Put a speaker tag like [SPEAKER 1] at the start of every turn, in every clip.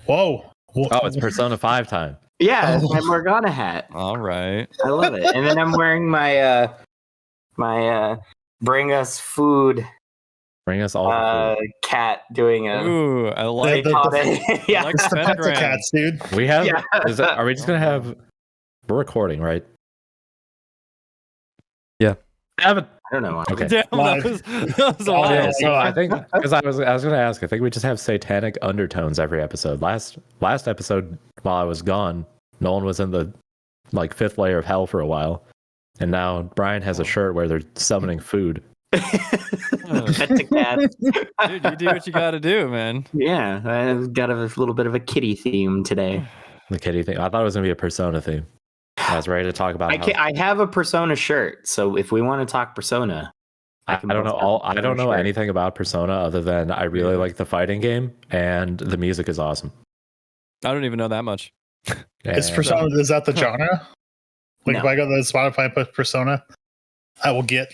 [SPEAKER 1] Whoa.
[SPEAKER 2] Oh, it's Persona 5 time.
[SPEAKER 3] Yeah, it's my Morgana hat.
[SPEAKER 4] All right.
[SPEAKER 3] I love it. And then I'm wearing my bring us food
[SPEAKER 2] Bring us all the food.
[SPEAKER 3] cat doing a
[SPEAKER 4] Ooh, I like
[SPEAKER 3] yeah.
[SPEAKER 4] I like
[SPEAKER 1] It's the pizza
[SPEAKER 4] pentagram.
[SPEAKER 1] cats, dude.
[SPEAKER 2] We have.
[SPEAKER 3] Yeah.
[SPEAKER 2] Are we just gonna have? We're recording, right?
[SPEAKER 4] Yeah.
[SPEAKER 2] Have it.
[SPEAKER 3] I don't know why.
[SPEAKER 2] Okay.
[SPEAKER 4] Damn,
[SPEAKER 1] Live.
[SPEAKER 4] that was
[SPEAKER 1] Oh,
[SPEAKER 4] wild.
[SPEAKER 1] yeah.
[SPEAKER 2] So I think because I was gonna ask. I think we just have satanic undertones every episode. Last episode, while I was gone, Nolan was in the fifth layer of hell for a while, and now Brian has a shirt where they're summoning food.
[SPEAKER 3] Pet the cat.
[SPEAKER 4] Dude, you do what you got to do, man.
[SPEAKER 3] Yeah, I've got a little bit of a kitty theme today.
[SPEAKER 2] The kitty thing. I thought it was gonna be a Persona theme. I was ready to talk about.
[SPEAKER 3] I have a Persona shirt, so if we want to talk Persona,
[SPEAKER 2] I don't know. I don't know anything about Persona other than I really like the fighting game and the music is awesome.
[SPEAKER 4] I don't even know that much.
[SPEAKER 1] Is Persona, is that the genre? Like
[SPEAKER 3] No.
[SPEAKER 1] if I go to the Spotify and put Persona, I will get.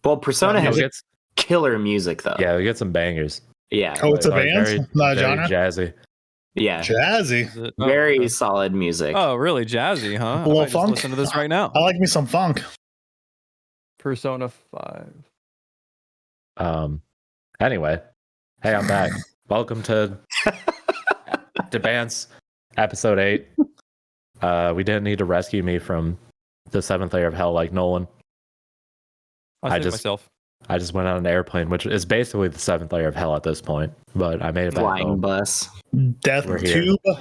[SPEAKER 3] Well, Persona has
[SPEAKER 2] You'll get-
[SPEAKER 3] killer music though.
[SPEAKER 2] Yeah, we get some bangers.
[SPEAKER 3] Yeah.
[SPEAKER 1] Oh, it's a
[SPEAKER 2] Like,
[SPEAKER 1] band,
[SPEAKER 2] very-
[SPEAKER 1] not a
[SPEAKER 2] very
[SPEAKER 1] genre.
[SPEAKER 2] Jazzy.
[SPEAKER 3] Yeah.
[SPEAKER 1] Jazzy.
[SPEAKER 4] Is it- oh,
[SPEAKER 3] Very
[SPEAKER 4] okay.
[SPEAKER 3] solid music.
[SPEAKER 4] Oh, really jazzy, huh?
[SPEAKER 1] A little
[SPEAKER 4] I might just
[SPEAKER 1] funk?
[SPEAKER 4] listen to this right now.
[SPEAKER 1] I like me some funk.
[SPEAKER 4] Persona 5.
[SPEAKER 2] Anyway, hey, I'm back. Welcome to Bants, episode 8. We didn't need to rescue me from the seventh layer of hell like Nolan.
[SPEAKER 4] I'll
[SPEAKER 2] I
[SPEAKER 4] save
[SPEAKER 2] just-
[SPEAKER 4] myself.
[SPEAKER 2] I just went on an airplane, which is basically the seventh layer of hell at this point. But I made it back
[SPEAKER 3] Flying
[SPEAKER 2] home.
[SPEAKER 3] bus.
[SPEAKER 1] Death
[SPEAKER 2] We're here.
[SPEAKER 1] Tube.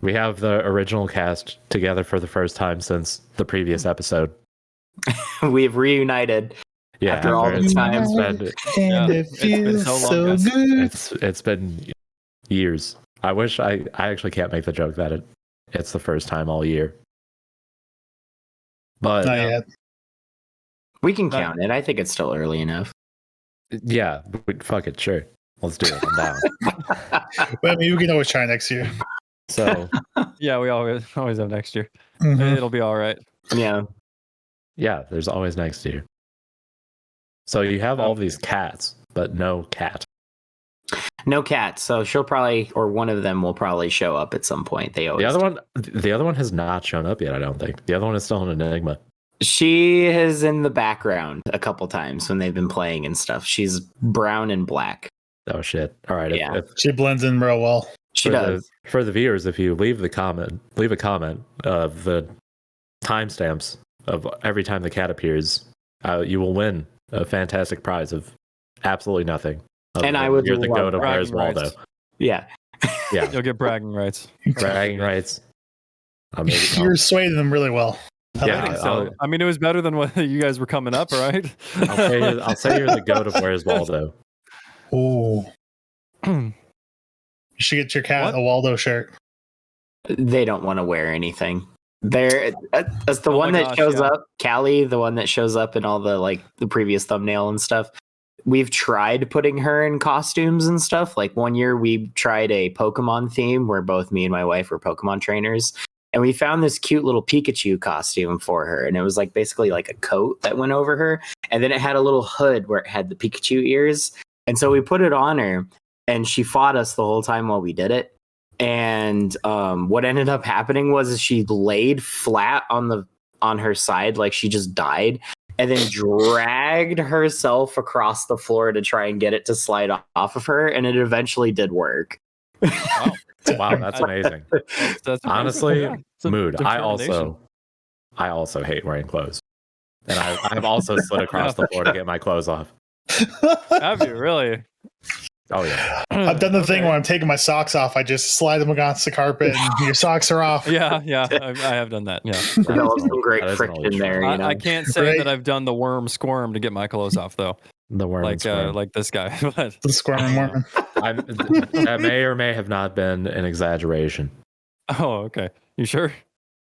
[SPEAKER 2] We have the original cast together for the first time since the previous episode.
[SPEAKER 3] We've reunited.
[SPEAKER 2] Yeah,
[SPEAKER 3] After all the time.
[SPEAKER 4] Yeah,
[SPEAKER 1] And it
[SPEAKER 4] it's been
[SPEAKER 1] feels
[SPEAKER 4] so long,
[SPEAKER 1] so
[SPEAKER 4] guys.
[SPEAKER 1] good.
[SPEAKER 2] It's been years. I wish I actually can't make the joke that it's the first time all year. But
[SPEAKER 1] Not yet.
[SPEAKER 3] We can count it. I think it's still early enough.
[SPEAKER 2] yeah, fuck it, sure. Let's do it. I'm down.
[SPEAKER 1] Well, I mean, we can always try next year.
[SPEAKER 2] So
[SPEAKER 4] Yeah, we always have next year.
[SPEAKER 1] Mhm.
[SPEAKER 4] It'll be all right.
[SPEAKER 3] Yeah.
[SPEAKER 2] yeah, there's always next year. So you have all these cats, but no cat.
[SPEAKER 3] No cat. So she'll probably, or one of them will probably show up at some point. They always.
[SPEAKER 2] The other one has not shown up yet, I don't think. The other one is still an enigma.
[SPEAKER 3] She is in the background a couple times when they've been playing and stuff. She's brown and black.
[SPEAKER 2] Oh shit. All right.
[SPEAKER 3] Yeah.
[SPEAKER 1] She blends in real well.
[SPEAKER 3] She
[SPEAKER 2] for
[SPEAKER 3] does.
[SPEAKER 2] For the viewers, if you leave a comment of the timestamps of every time the cat appears, you will win a fantastic prize of absolutely nothing.
[SPEAKER 3] And I would
[SPEAKER 2] You're the
[SPEAKER 3] love
[SPEAKER 2] goat of
[SPEAKER 4] bragging
[SPEAKER 2] Where's Waldo.
[SPEAKER 4] rights.
[SPEAKER 3] Yeah.
[SPEAKER 2] Yeah.
[SPEAKER 4] You'll get bragging rights.
[SPEAKER 2] Bragging rights. I'll make it
[SPEAKER 1] You're swaying them really well. I
[SPEAKER 2] Yeah,
[SPEAKER 1] like it.
[SPEAKER 4] So, I mean, it was better than what you guys were coming up, right?
[SPEAKER 2] I'll say you're the goat of Where's Waldo.
[SPEAKER 1] Ooh. You should get your cat
[SPEAKER 4] What?
[SPEAKER 1] a Waldo shirt.
[SPEAKER 3] They don't want to wear anything. That's the
[SPEAKER 4] Oh
[SPEAKER 3] one
[SPEAKER 4] my
[SPEAKER 3] that
[SPEAKER 4] gosh,
[SPEAKER 3] shows
[SPEAKER 4] yeah.
[SPEAKER 3] up, Callie, the one that shows up in all the previous thumbnail and stuff. We've tried putting her in costumes and stuff. Like one year we tried a Pokemon theme where both me and my wife were Pokemon trainers. And we found this cute little Pikachu costume for her. And it was like basically like a coat that went over her. And then it had a little hood where it had the Pikachu ears. And so we put it on her and she fought us the whole time while we did it. And what ended up happening was she laid flat on her side like she just died, and then dragged herself across the floor to try and get it to slide off of her, and it eventually did work.
[SPEAKER 4] Wow.
[SPEAKER 2] Wow, that's amazing.
[SPEAKER 4] That's
[SPEAKER 2] Honestly,
[SPEAKER 4] yeah, it's a
[SPEAKER 2] mood. I
[SPEAKER 4] determination.
[SPEAKER 2] also hate wearing clothes. And I've also slid across the floor to get my clothes off.
[SPEAKER 4] Have you really?
[SPEAKER 2] Oh yeah.
[SPEAKER 1] I've done the thing
[SPEAKER 4] Okay.
[SPEAKER 1] where I'm taking my socks off. I just slide them against the carpet and your socks are off.
[SPEAKER 4] Yeah, I have done that. Yeah,
[SPEAKER 3] Developed some great
[SPEAKER 2] That is an
[SPEAKER 3] friction
[SPEAKER 2] old
[SPEAKER 3] there,
[SPEAKER 4] I,
[SPEAKER 3] you know.
[SPEAKER 4] I can't say
[SPEAKER 1] Right.
[SPEAKER 4] that I've done the worm squirm to get my clothes off though,
[SPEAKER 2] The worm and
[SPEAKER 4] like
[SPEAKER 2] squirm.
[SPEAKER 4] like this guy. But
[SPEAKER 1] The squirming Mormon.
[SPEAKER 2] That may or may have not been an exaggeration.
[SPEAKER 4] oh, okay. You sure?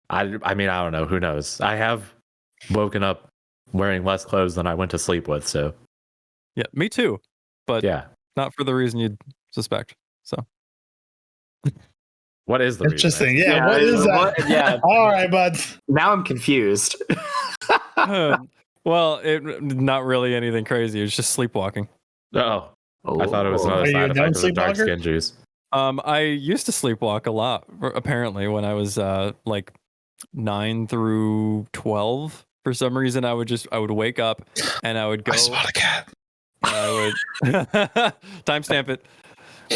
[SPEAKER 2] I mean, I don't know. Who knows? I have woken up wearing less clothes than I went to sleep with. So
[SPEAKER 4] Yeah, me too. But
[SPEAKER 2] yeah.
[SPEAKER 4] not for the reason you'd suspect. So
[SPEAKER 2] What is the reason?
[SPEAKER 1] Interesting. Yeah, what is that?
[SPEAKER 3] Yeah,
[SPEAKER 1] All right, bud.
[SPEAKER 3] now I'm confused.
[SPEAKER 4] well, not really anything crazy. It's just sleepwalking.
[SPEAKER 2] Oh,
[SPEAKER 3] Oh,
[SPEAKER 2] I thought it was
[SPEAKER 1] Are
[SPEAKER 2] another
[SPEAKER 1] you a
[SPEAKER 2] side
[SPEAKER 1] known
[SPEAKER 2] effect of the dark
[SPEAKER 1] sleepwalker?
[SPEAKER 2] skin juice.
[SPEAKER 4] I used to sleepwalk a lot, apparently, when I was like 9 through 12. For some reason, I would wake up and I would go.
[SPEAKER 1] I spot a cat.
[SPEAKER 4] I would timestamp it.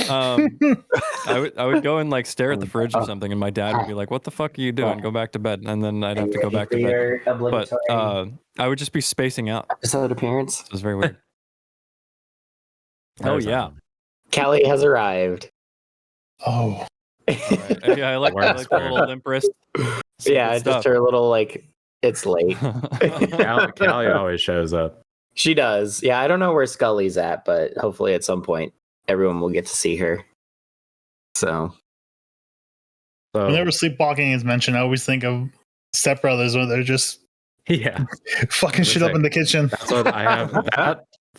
[SPEAKER 4] I would go and like stare at the fridge or something, and my dad would be like, "What the fuck are you doing? Go back to bed." And then I'd have to go back to bed. But I would just be spacing out.
[SPEAKER 3] Episode appearance.
[SPEAKER 4] It was very weird. Oh yeah,
[SPEAKER 3] Callie has arrived.
[SPEAKER 1] Oh.
[SPEAKER 4] right. Yeah, I like the little limp wrist.
[SPEAKER 3] Yeah, just her little like. It's late.
[SPEAKER 2] Callie always shows up.
[SPEAKER 3] She does. Yeah, I don't know where Scully's at, but hopefully at some point everyone will get to see her. So
[SPEAKER 1] Whenever sleepwalking is mentioned, I always think of Step Brothers when they're just fucking shit up in the kitchen.
[SPEAKER 2] That's what I have.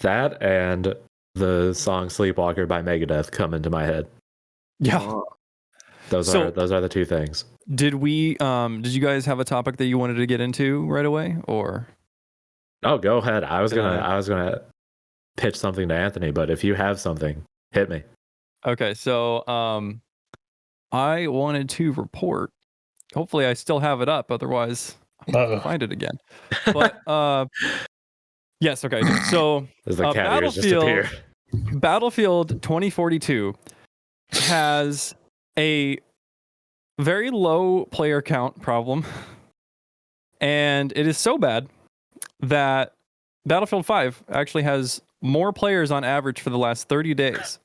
[SPEAKER 2] That and the song "Sleepwalker" by Megadeth come into my head.
[SPEAKER 4] Yeah.
[SPEAKER 2] Those are the two things.
[SPEAKER 4] Did you guys have a topic that you wanted to get into right away, or?
[SPEAKER 2] Oh, go ahead. I was gonna pitch something to Anthony, but if you have something, hit me.
[SPEAKER 4] Okay, so I wanted to report. Hopefully, I still have it up. Otherwise, I'll find it again. But yes, okay. So Battlefield 2042 has a very low player count problem, and it is so bad that Battlefield 5 actually has more players on average for the last 30 days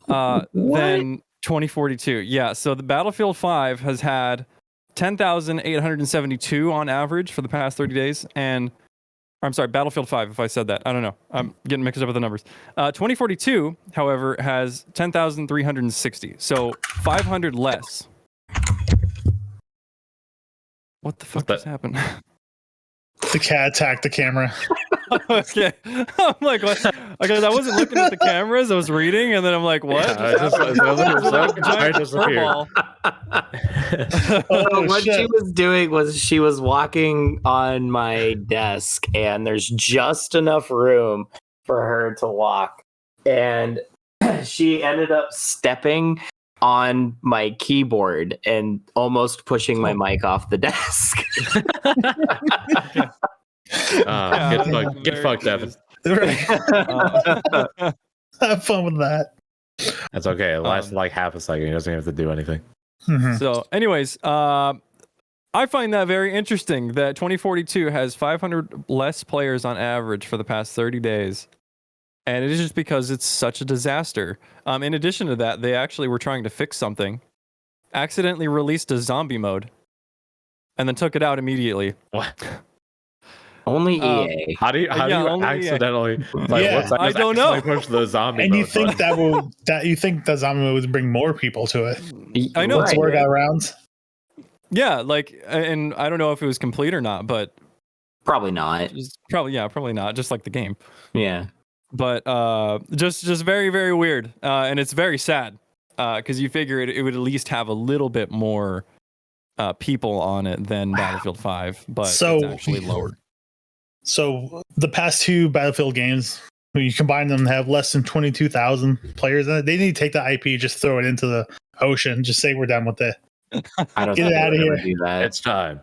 [SPEAKER 4] than 2042. Yeah, so the Battlefield 5 has had 10,872 on average for the past 30 days, and I'm sorry, Battlefield 5, if I said that. I don't know. I'm getting mixed up with the numbers. 2042, however, has 10,360. So 500 less. What the fuck just happened?
[SPEAKER 1] The cat attacked the camera.
[SPEAKER 4] Okay. I'm like, what? Because I wasn't looking at the cameras. I was reading, and then I'm like, what?
[SPEAKER 3] What she was doing was she was walking on my desk, and there's just enough room for her to walk. And she ended up stepping on my keyboard and almost pushing my mic off the desk.
[SPEAKER 2] Get fucked, Evan.
[SPEAKER 1] Have fun with that.
[SPEAKER 2] That's okay. It lasts like half a second. He doesn't have to do anything.
[SPEAKER 1] Mm-hmm.
[SPEAKER 4] So, anyways, I find that very interesting that 2042 has 500 less players on average for the past 30 days. And it is just because it's such a disaster. In addition to that, they actually were trying to fix something, accidentally released a zombie mode, and then took it out immediately.
[SPEAKER 2] What?
[SPEAKER 3] Only EA.
[SPEAKER 2] How do you accidentally?
[SPEAKER 4] I don't know.
[SPEAKER 2] Push the zombie.
[SPEAKER 1] And
[SPEAKER 2] mode
[SPEAKER 1] you think you think that zombie mode would bring more people to it?
[SPEAKER 4] I know.
[SPEAKER 1] Let's work out rounds.
[SPEAKER 4] Yeah, and I don't know if it was complete or not, but
[SPEAKER 3] probably not.
[SPEAKER 4] Probably not. Just like the game.
[SPEAKER 3] Yeah.
[SPEAKER 4] But just very, very weird, and it's very sad because you figure it would at least have a little bit more people on it than Battlefield 5, but it's actually lower.
[SPEAKER 1] So the past two Battlefield games, when you combine them, have less than 22,000 players in it. They need to take the IP, just throw it into the ocean, just say we're done with it.
[SPEAKER 3] I don't
[SPEAKER 1] get it out of here.
[SPEAKER 3] Do that.
[SPEAKER 2] It's time.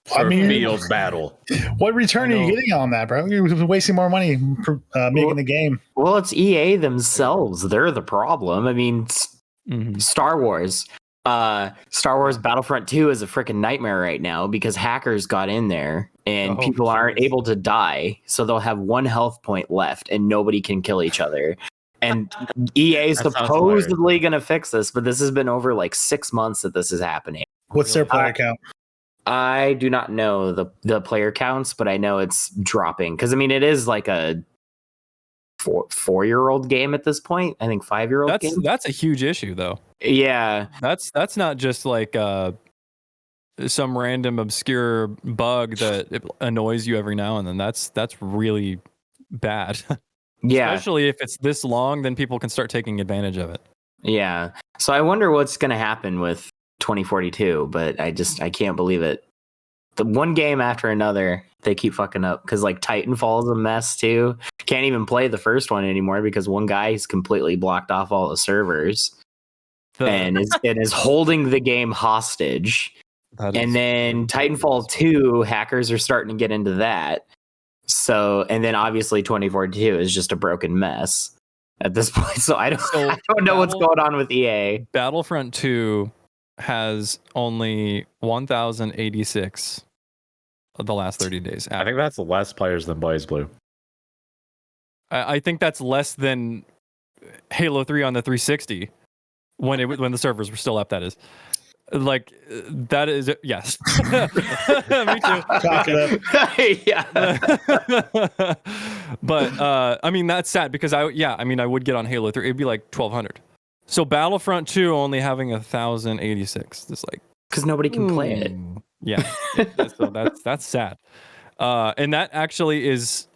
[SPEAKER 2] Field battle.
[SPEAKER 1] What return are you getting on that, bro? You're wasting more money making the game.
[SPEAKER 3] Well, it's EA themselves. They're the problem. I mean, Star Wars. Star Wars Battlefront 2 is a freaking nightmare right now because hackers got in there and people aren't able to die. So they'll have one health point left and nobody can kill each other. And EA is supposedly going to fix this, but this has been over like 6 months that this is happening.
[SPEAKER 1] What's their player count?
[SPEAKER 3] I do not know the player counts, but I know it's dropping because I mean it is like a 4-year-old game at this point. I think 5-year-old game.
[SPEAKER 4] That's a huge issue though.
[SPEAKER 3] Yeah,
[SPEAKER 4] that's not just like some random obscure bug that annoys you every now and then. That's really bad.
[SPEAKER 3] Yeah,
[SPEAKER 4] especially if it's this long, then people can start taking advantage of it.
[SPEAKER 3] Yeah, so I wonder what's going to happen with 2042, but I can't believe it. The one game after another, they keep fucking up because like Titanfall is a mess too. Can't even play the first one anymore because one guy's completely blocked off all the servers. and is holding the game hostage. And then Titanfall 2, hackers are starting to get into that. So, and then obviously 2042 is just a broken mess at this point. So I don't know what's going on with EA.
[SPEAKER 4] Battlefront 2 has only 1,086 of the last 30 days.
[SPEAKER 2] I think that's less players than Blaze Blue.
[SPEAKER 4] I think that's less than Halo 3 on the 360 when the servers were still up. That is, like, that is yes. Me too.
[SPEAKER 1] Chalk it up.
[SPEAKER 3] Yeah.
[SPEAKER 4] But I mean, that's sad because I would get on Halo 3. It'd be like 1,200. So Battlefront 2 only having 1,086. It's like
[SPEAKER 3] because nobody can play it.
[SPEAKER 4] Yeah. So that's sad. And that actually is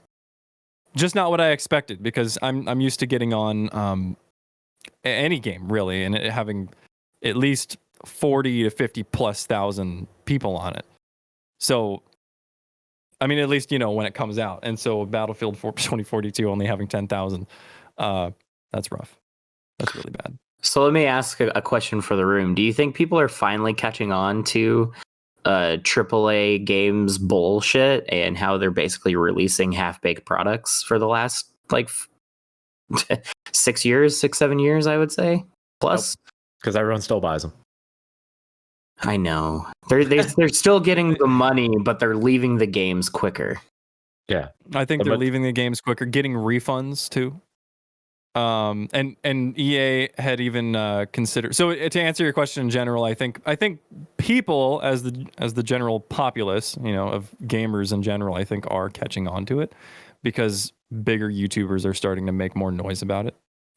[SPEAKER 4] just not what I expected because I'm used to getting on any game really and it having at least 40 to 50 plus thousand people on it. So I mean, at least when it comes out. And so Battlefield 2042 only having 10,000. That's rough. That's really bad.
[SPEAKER 3] So let me ask a question for the room. Do you think people are finally catching on to AAA games bullshit and how they're basically releasing half-baked products for the last like 6 years, 7 years, I would say plus?
[SPEAKER 2] Because everyone still buys them.
[SPEAKER 3] I know they're still getting the money, but they're leaving the games quicker.
[SPEAKER 2] Yeah,
[SPEAKER 4] I think they're leaving the games quicker, getting refunds too. And EA had even considered. So to answer your question in general, I think people as the general populace, of gamers in general, I think are catching on to it because bigger YouTubers are starting to make more noise about it,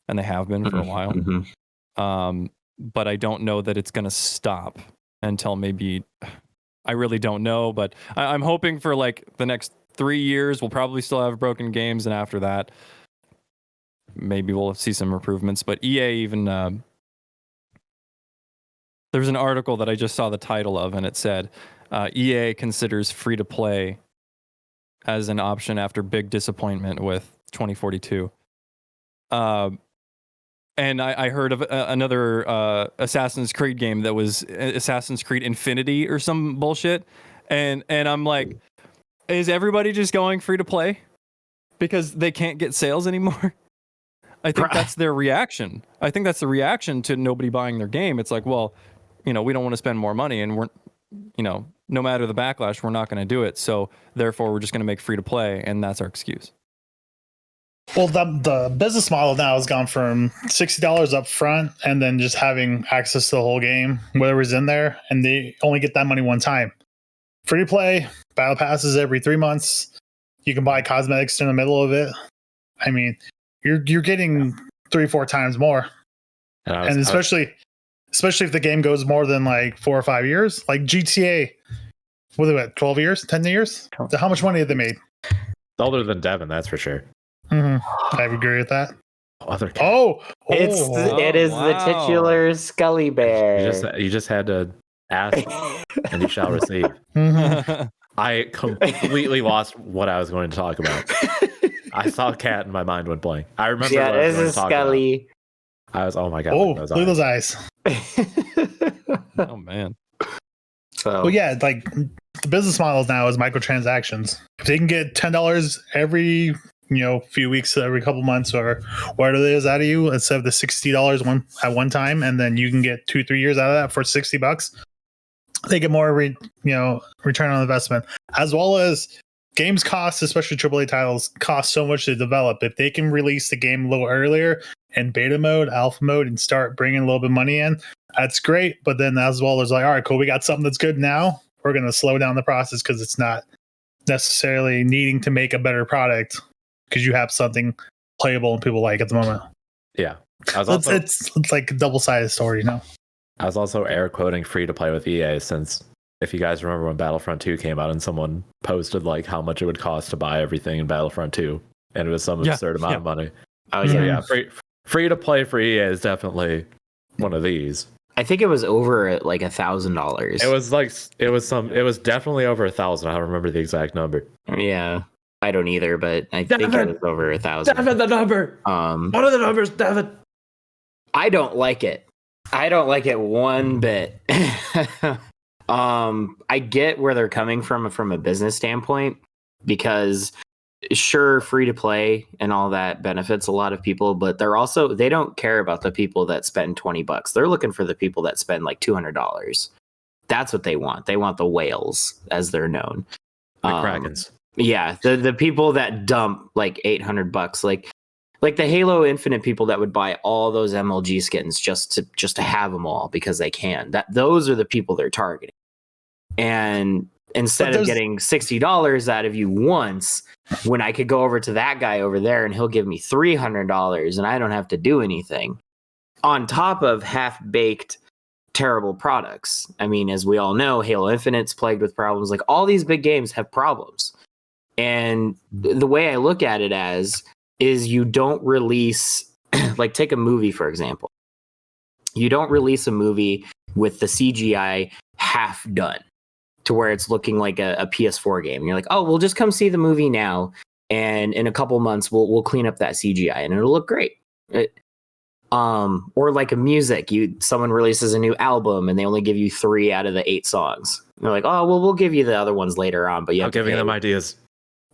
[SPEAKER 4] and they have been for a while. Mm-hmm. But I don't know that it's going to stop until maybe. I really don't know, but I'm hoping for like the next 3 years, we'll probably still have broken games, and after that, maybe we'll see some improvements. But EA even there's an article that I just saw the title of, and it said EA considers free to play as an option after big disappointment with 2042. And I heard of another Assassin's Creed game that was Assassin's Creed Infinity or some bullshit, and I'm like, is everybody just going free to play because they can't get sales anymore? I think that's their reaction. I think that's the reaction to nobody buying their game. It's like, well, we don't want to spend more money, and we're, no matter the backlash, we're not going to do it. So therefore, we're just going to make free to play, and that's our excuse.
[SPEAKER 1] Well, the business model now has gone from $60 up front and then just having access to the whole game, whatever's in there, and they only get that money one time. Free to play, battle passes every 3 months. You can buy cosmetics in the middle of it. I mean, you're getting 3-4 times more, and especially if the game goes more than like 4 or 5 years, like GTA. What are they at? 12 years, 10 years? So how much money have they made?
[SPEAKER 2] Older than Devin, that's for sure.
[SPEAKER 1] Mm-hmm. I agree with that.
[SPEAKER 3] It is the titular Scully Bear.
[SPEAKER 2] You just had to ask, and you shall receive.
[SPEAKER 1] Mm-hmm.
[SPEAKER 2] I completely lost what I was going to talk about. I saw a cat and my mind went blank. I remember what I was going to talk
[SPEAKER 3] Scully.
[SPEAKER 2] about. I was, oh my god!
[SPEAKER 1] Oh, look at those eyes.
[SPEAKER 4] Oh man.
[SPEAKER 1] Well, yeah, like the business model now is microtransactions. If they can get $10 every few weeks, every couple months, or whatever it is out of you, instead of the $60 at one time, and then you can get 2-3 years out of that for $60, they get more return on investment, as well as games cost, especially AAA titles, cost so much to develop. If they can release the game a little earlier in beta mode, alpha mode, and start bringing a little bit of money in, that's great. But then as well as like, all right, cool, we got something that's good now. We're going to slow down the process because it's not necessarily needing to make a better product because you have something playable and people like at the moment.
[SPEAKER 2] Yeah.
[SPEAKER 1] It's like a double-sided story,
[SPEAKER 2] I was also air quoting free to play with EA, since if you guys remember when Battlefront 2 came out and someone posted like how much it would cost to buy everything in Battlefront 2, and it was some absurd amount of money.
[SPEAKER 3] Oh,
[SPEAKER 2] so yeah, free to play for EA is definitely one of these.
[SPEAKER 3] I think it was over like $1,000.
[SPEAKER 2] It was definitely over 1,000. I don't remember the exact number.
[SPEAKER 3] Yeah, I don't either, but I think it was over 1,000.
[SPEAKER 2] Devin, the number. What are the numbers, Devin?
[SPEAKER 3] I don't like it. I don't like it one bit. I get where they're coming from a business standpoint, because sure, free to play and all that benefits a lot of people, but they don't care about the people that spend $20. They're looking for the people that spend like $200. That's what they want. They want the whales, as they're known.
[SPEAKER 2] The Krakens.
[SPEAKER 3] Yeah, the people that dump like $800, like the Halo Infinite people that would buy all those MLG skins just to have them all because they can. Those are the people they're targeting. And instead of getting $60 out of you once, when I could go over to that guy over there and he'll give me $300 and I don't have to do anything, on top of half-baked terrible products. I mean, as we all know, Halo Infinite's plagued with problems. Like, all these big games have problems. And the way I look at it is you don't release, like, take a movie, for example. You don't release a movie with the CGI half done to where it's looking like a PS4 game. And you're like, oh, we'll just come see the movie now, and in a couple months we'll clean up that CGI and it'll look great. Or like a music, someone releases a new album and they only give you 3 out of the 8 songs. And they're like, oh, well, we'll give you the other ones later on, but
[SPEAKER 2] I'm giving them ideas.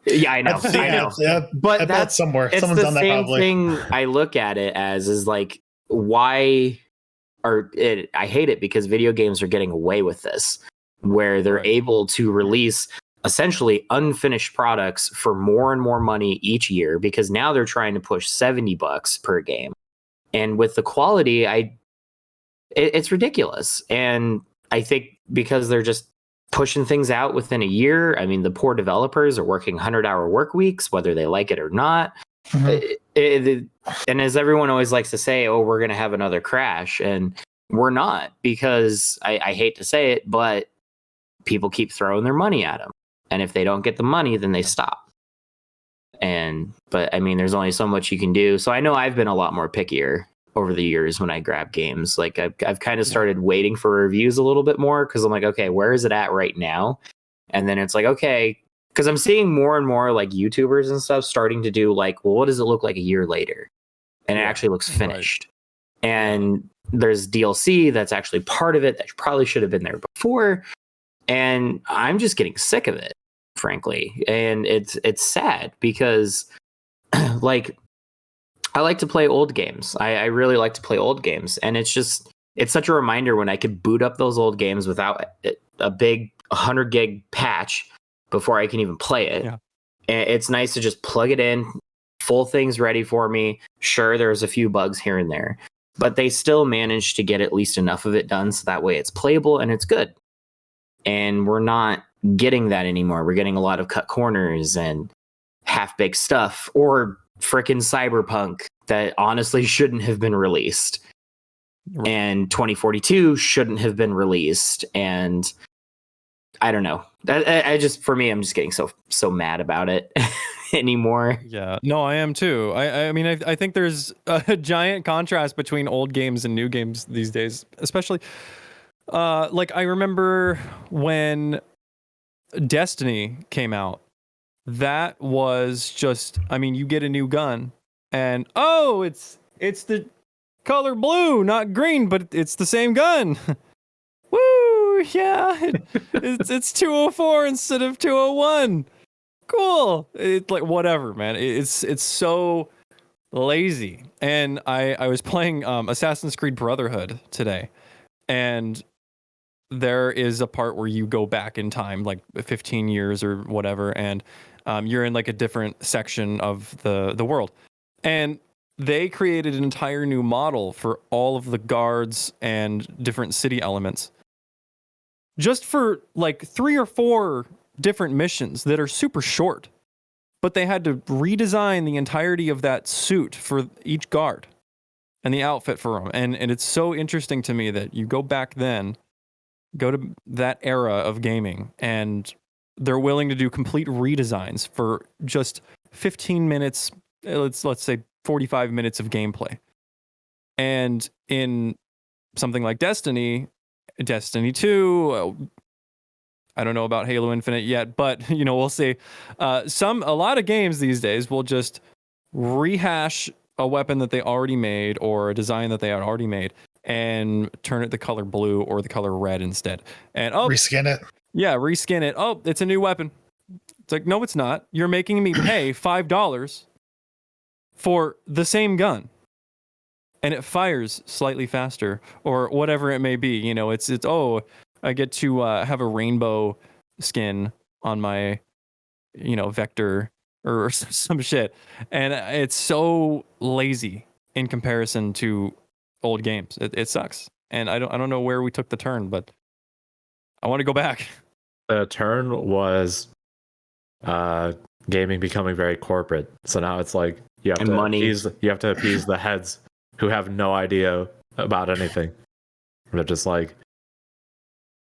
[SPEAKER 3] Yeah, I know. I know.
[SPEAKER 1] Yeah,
[SPEAKER 3] but that's
[SPEAKER 1] somewhere.
[SPEAKER 3] It's
[SPEAKER 1] Someone's
[SPEAKER 3] the
[SPEAKER 1] done that
[SPEAKER 3] same
[SPEAKER 1] probably.
[SPEAKER 3] thing I look at it as, is like, why I hate it because video games are getting away with this, where they're able to release essentially unfinished products for more and more money each year, because now they're trying to push $70 per game. And with the quality, it's ridiculous. And I think because they're just pushing things out within a year, I mean, the poor developers are working 100-hour work weeks, whether they like it or not. Mm-hmm. And as everyone always likes to say, oh, we're going to have another crash. And we're not, because I hate to say it, but people keep throwing their money at them. And if they don't get the money, then they stop. But I mean, there's only so much you can do. So I know I've been a lot more pickier over the years when I grab games. Like, I've kind of started waiting for reviews a little bit more, because I'm like, okay, where is it at right now? And then it's like, okay, because I'm seeing more and more like YouTubers and stuff starting to do like, well, what does it look like a year later? And it actually looks finished. Right. And there's DLC that's actually part of it that probably should have been there before. And I'm just getting sick of it, frankly. And it's sad because like, I like to play old games. I really like to play old games. And it's such a reminder when I could boot up those old games without a big 100 gig patch before I can even play it. Yeah. And it's nice to just plug it in, full thing's ready for me. Sure, there's a few bugs here and there, but they still managed to get at least enough of it done so that way it's playable and it's good. And we're not getting that anymore. We're getting a lot of cut corners and half-baked stuff, or frickin' Cyberpunk that honestly shouldn't have been released. Right. And 2042 shouldn't have been released. And I don't know. For me, I'm just getting so mad about it anymore.
[SPEAKER 4] Yeah, no, I am too. I mean, I think there's a giant contrast between old games and new games these days, especially. Like, I remember when Destiny came out. That was just, I mean, you get a new gun and it's the color blue, not green, but it's the same gun. Woo, yeah. It's 204 instead of 201. Cool. It's like, whatever, man. It's so lazy. And I was playing Assassin's Creed Brotherhood today, and there is a part where you go back in time, like 15 years or whatever, and you're in like a different section of the world. And they created an entire new model for all of the guards and different city elements, just for like 3 or 4 different missions that are super short. But they had to redesign the entirety of that suit for each guard and the outfit for them. And it's so interesting to me that you go back then, go to that era of gaming, and they're willing to do complete redesigns for just 15 minutes, let's say 45 minutes of gameplay. And in something like Destiny 2, I don't know about Halo Infinite yet, but we'll see. A lot of games these days will just rehash a weapon that they already made or a design that they had already made and turn it the color blue or the color red instead. And
[SPEAKER 1] reskin it.
[SPEAKER 4] Yeah, reskin it. Oh, it's a new weapon. It's like, no, it's not. You're making me pay $5 for the same gun. And it fires slightly faster or whatever it may be. You know, it's I get to have a rainbow skin on my, Vector or some shit. And it's so lazy in comparison to old games. It sucks. And I don't know where we took the turn, but I want to go back.
[SPEAKER 2] The turn was gaming becoming very corporate. So now it's like you have to appease the heads who have no idea about anything. They're just like,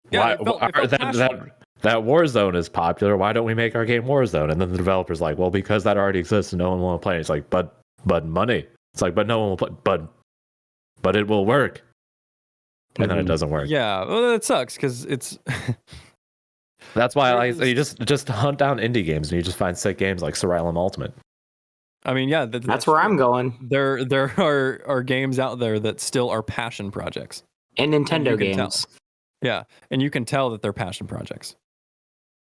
[SPEAKER 4] yeah,
[SPEAKER 2] that Warzone is popular. Why don't we make our game Warzone? And then the developer's like, well, because that already exists and no one will play it. It's like, but money. It's like, but no one will play. But it will work. And then it doesn't work.
[SPEAKER 4] Yeah, well, that sucks because it's.
[SPEAKER 2] That's why you just hunt down indie games and you just find sick games like Surreal Ultimate.
[SPEAKER 4] I mean, yeah, that's
[SPEAKER 3] where I'm going.
[SPEAKER 4] There are games out there that still are passion projects.
[SPEAKER 3] And Nintendo games.
[SPEAKER 4] Yeah, and you can tell that they're passion projects.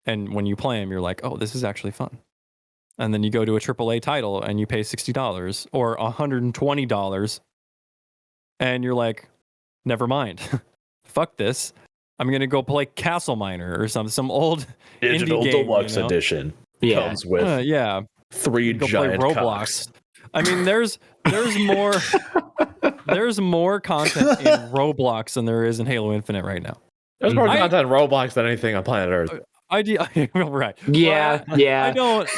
[SPEAKER 4] And when you play them, you're like, oh, this is actually fun. And then you go to a AAA title and you pay $60 or $120, and you're like, never mind. Fuck this. I'm gonna go play Castle Miner or some old
[SPEAKER 2] digital
[SPEAKER 4] indie game,
[SPEAKER 2] deluxe edition.
[SPEAKER 3] Yeah.
[SPEAKER 2] Comes with 3
[SPEAKER 4] go
[SPEAKER 2] giant
[SPEAKER 4] play Roblox.
[SPEAKER 2] cocks.
[SPEAKER 4] I mean, there's more there's more content in Roblox than there is in Halo Infinite right now.
[SPEAKER 2] There's more content in Roblox than anything on planet Earth.
[SPEAKER 4] Right.
[SPEAKER 3] Yeah, yeah.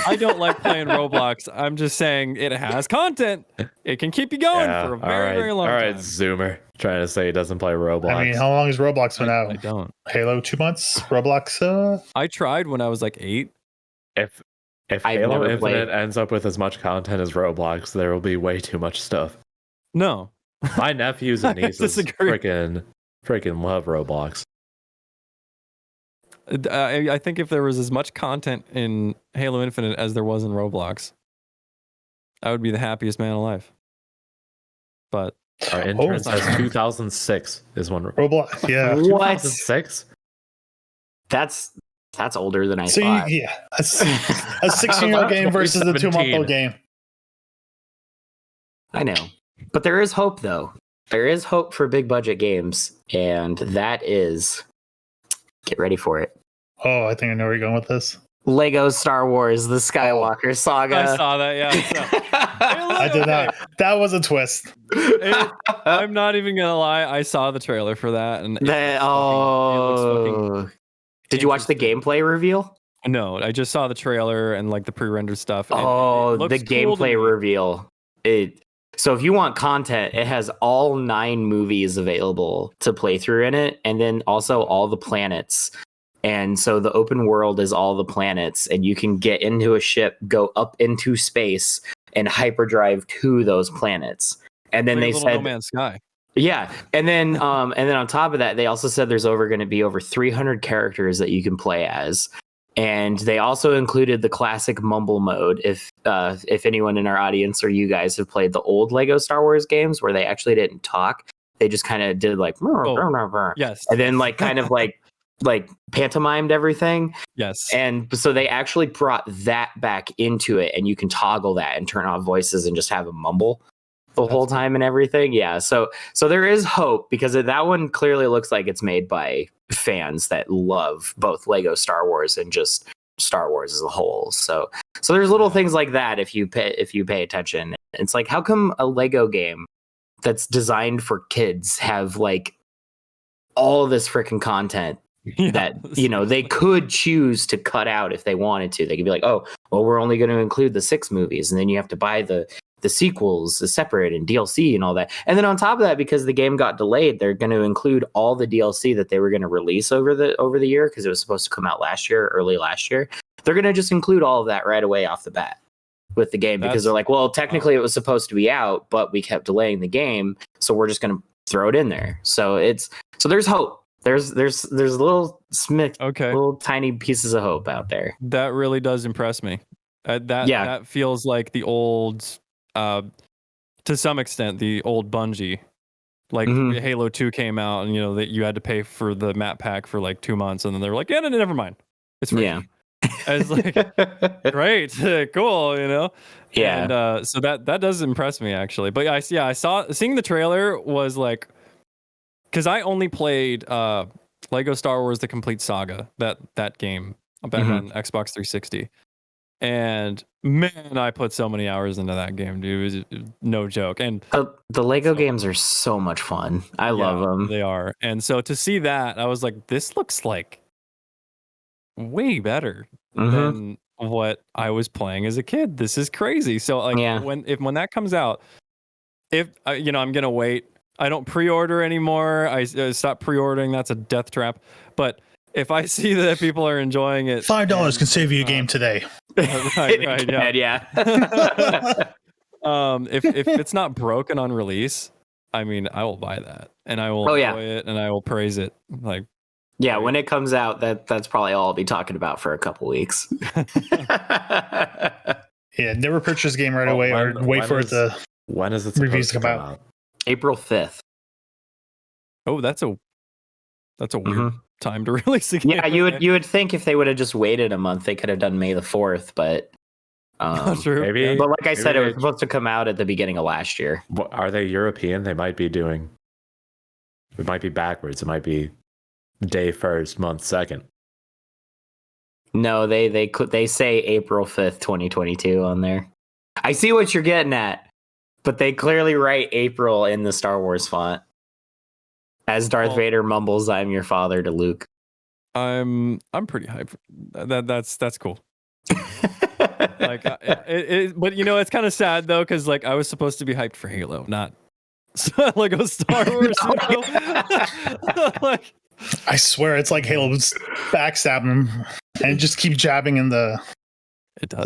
[SPEAKER 4] I don't like playing Roblox. I'm just saying it has content. It can keep you going for a very long time.
[SPEAKER 2] All right, Zoomer. Trying to say he doesn't play Roblox.
[SPEAKER 1] I mean, how long has Roblox been out?
[SPEAKER 4] I don't.
[SPEAKER 1] Halo 2 months? Roblox?
[SPEAKER 4] I tried when I was like 8.
[SPEAKER 2] If Halo Infinite ends up with as much content as Roblox, there will be way too much stuff.
[SPEAKER 4] No.
[SPEAKER 2] My nephews and nieces freaking love Roblox.
[SPEAKER 4] I think if there was as much content in Halo Infinite as there was in Roblox, I would be the happiest man alive. But
[SPEAKER 2] our intern says 2006 is when
[SPEAKER 1] Roblox. Yeah,
[SPEAKER 3] what?
[SPEAKER 2] 2006?
[SPEAKER 3] That's older than I thought.
[SPEAKER 1] Yeah, a 16-year-old game versus a 2-month-old game.
[SPEAKER 3] I know, but there is hope, though. There is hope for big budget games, and that is. Get ready for it.
[SPEAKER 1] Oh, I think I know where you're going with this.
[SPEAKER 3] Lego Star Wars: The Skywalker Saga.
[SPEAKER 4] I saw that. Yeah,
[SPEAKER 1] I did not. That was a twist.
[SPEAKER 4] I'm not even gonna lie. I saw the trailer for that, and
[SPEAKER 3] it looks did you watch the gameplay reveal?
[SPEAKER 4] No, I just saw the trailer and like the pre-rendered stuff.
[SPEAKER 3] Oh, the gameplay reveal! So if you want content, it has all 9 movies available to play through in it, and then also all the planets. And so the open world is all the planets, and you can get into a ship, go up into space, and hyperdrive to those planets. And then they said,
[SPEAKER 4] No Man's Sky.
[SPEAKER 3] Yeah, and then on top of that, they also said there's going to be over 300 characters that you can play as. And they also included the classic Mumble mode. If anyone in our audience or you guys have played the old Lego Star Wars games where they actually didn't talk, they just kind of did like,
[SPEAKER 4] yes,
[SPEAKER 3] and then like kind of like pantomimed everything.
[SPEAKER 4] Yes,
[SPEAKER 3] and so they actually brought that back into it, and you can toggle that and turn off voices and just have a mumble the whole time and everything. Yeah, so there is hope because that one clearly looks like it's made by fans that love both Lego Star Wars and just Star Wars as a whole. So there's little things like that if you pay attention. It's like, how come a Lego game that's designed for kids have like all of this freaking content that they could choose to cut out if they wanted to? They could be like, oh, well, we're only going to include the 6 movies, and then you have to buy the sequels separate and DLC and all that. And then on top of that, because the game got delayed, they're going to include all the DLC that they were going to release over the year, because it was supposed to come out early last year. They're going to just include all of that right away off the bat with the game, because they're like, well, technically it was supposed to be out, but we kept delaying the game, so we're just going to throw it in there. So there's hope. There's little little tiny pieces of hope out there.
[SPEAKER 4] That really does impress me. That feels like the old, to some extent, the old Bungie Like Halo 2 came out, and that you had to pay for the map pack for like 2 months, and then they were like, yeah, no, never mind, it's free.
[SPEAKER 3] Yeah.
[SPEAKER 4] I was like, great, cool,
[SPEAKER 3] Yeah.
[SPEAKER 4] And so that does impress me actually. But I saw seeing the trailer was like, because I only played Lego Star Wars: The Complete Saga, that game back on Xbox 360. And man, I put so many hours into that game, dude. It was no joke. And
[SPEAKER 3] the Lego games are so much fun. I love them.
[SPEAKER 4] They are. And so to see that, I was like, this looks like way better than what I was playing as a kid. This is crazy. So like when that comes out, if I'm gonna wait. I don't pre-order anymore. I stopped pre-ordering. That's a death trap. But if I see that people are enjoying it,
[SPEAKER 1] $5 can save you a game today.
[SPEAKER 4] right,
[SPEAKER 3] yeah.
[SPEAKER 4] If it's not broken on release, I mean, I will buy that and I will enjoy it and I will praise it. Like,
[SPEAKER 3] when it comes out, that's probably all I'll be talking about for a couple weeks.
[SPEAKER 1] Never purchase a game right away or wait for it to.
[SPEAKER 2] When is it
[SPEAKER 1] reviews to come out?
[SPEAKER 3] April 5th.
[SPEAKER 4] Oh, that's a weird time to release a game.
[SPEAKER 3] Yeah, you would think if they would have just waited a month, they could have done May the 4th, but
[SPEAKER 4] true.
[SPEAKER 2] Maybe,
[SPEAKER 3] but like I said, it was supposed to come out at the beginning of last year.
[SPEAKER 2] Are they European? They might be doing. It might be backwards. It might be day 1st, month 2nd.
[SPEAKER 3] No, they say April 5th, 2022 on there. I see what you're getting at. But they clearly write April in the Star Wars font. As Darth Vader mumbles, "I'm your father" to Luke.
[SPEAKER 4] I'm pretty hyped. That's cool. Like, but it's kind of sad though, because like I was supposed to be hyped for Halo, not Lego Star Wars.
[SPEAKER 1] Like, I swear, it's like Halo's backstabbing him and just keep jabbing in the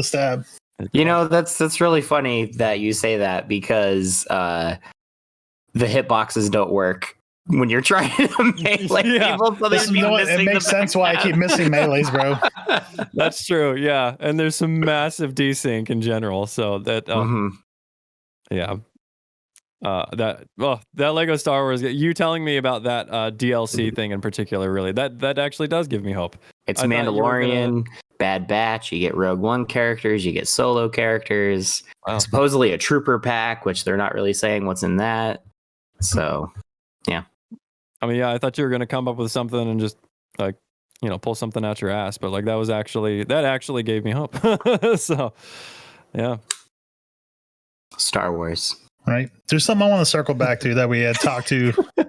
[SPEAKER 1] stab.
[SPEAKER 3] That's really funny that you say that, because the hitboxes don't work when you're trying to melee people. So
[SPEAKER 1] it makes sense why I keep missing melees, bro.
[SPEAKER 4] That's true. Yeah, and there's some massive desync in general. So that that Lego Star Wars. You telling me about that DLC thing in particular, really that actually does give me hope.
[SPEAKER 3] It's Mandalorian. Bad Batch, you get Rogue One characters, you get solo characters, supposedly a trooper pack, which they're not really saying what's in that. So, yeah.
[SPEAKER 4] I mean, I thought you were going to come up with something and just like, pull something out your ass, but like that actually gave me hope. So, yeah.
[SPEAKER 3] Star Wars.
[SPEAKER 1] Right. There's something I want to circle back to that we had talked to in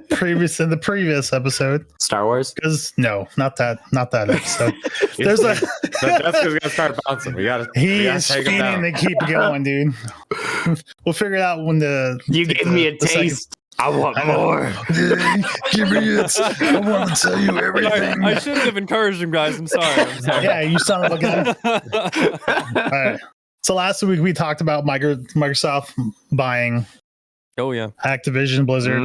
[SPEAKER 1] the previous episode.
[SPEAKER 3] Star Wars?
[SPEAKER 1] Because not that episode. There's
[SPEAKER 2] Jessica's gonna start bouncing.
[SPEAKER 1] He is feeding to keep going, dude. We'll figure it out when
[SPEAKER 3] you gave me a taste. I want more.
[SPEAKER 1] Give me it. I want to tell you everything.
[SPEAKER 4] I shouldn't have encouraged him, guys. I'm sorry.
[SPEAKER 1] Yeah, you son of a gun. All right. So last week we talked about Microsoft buying Activision, Blizzard.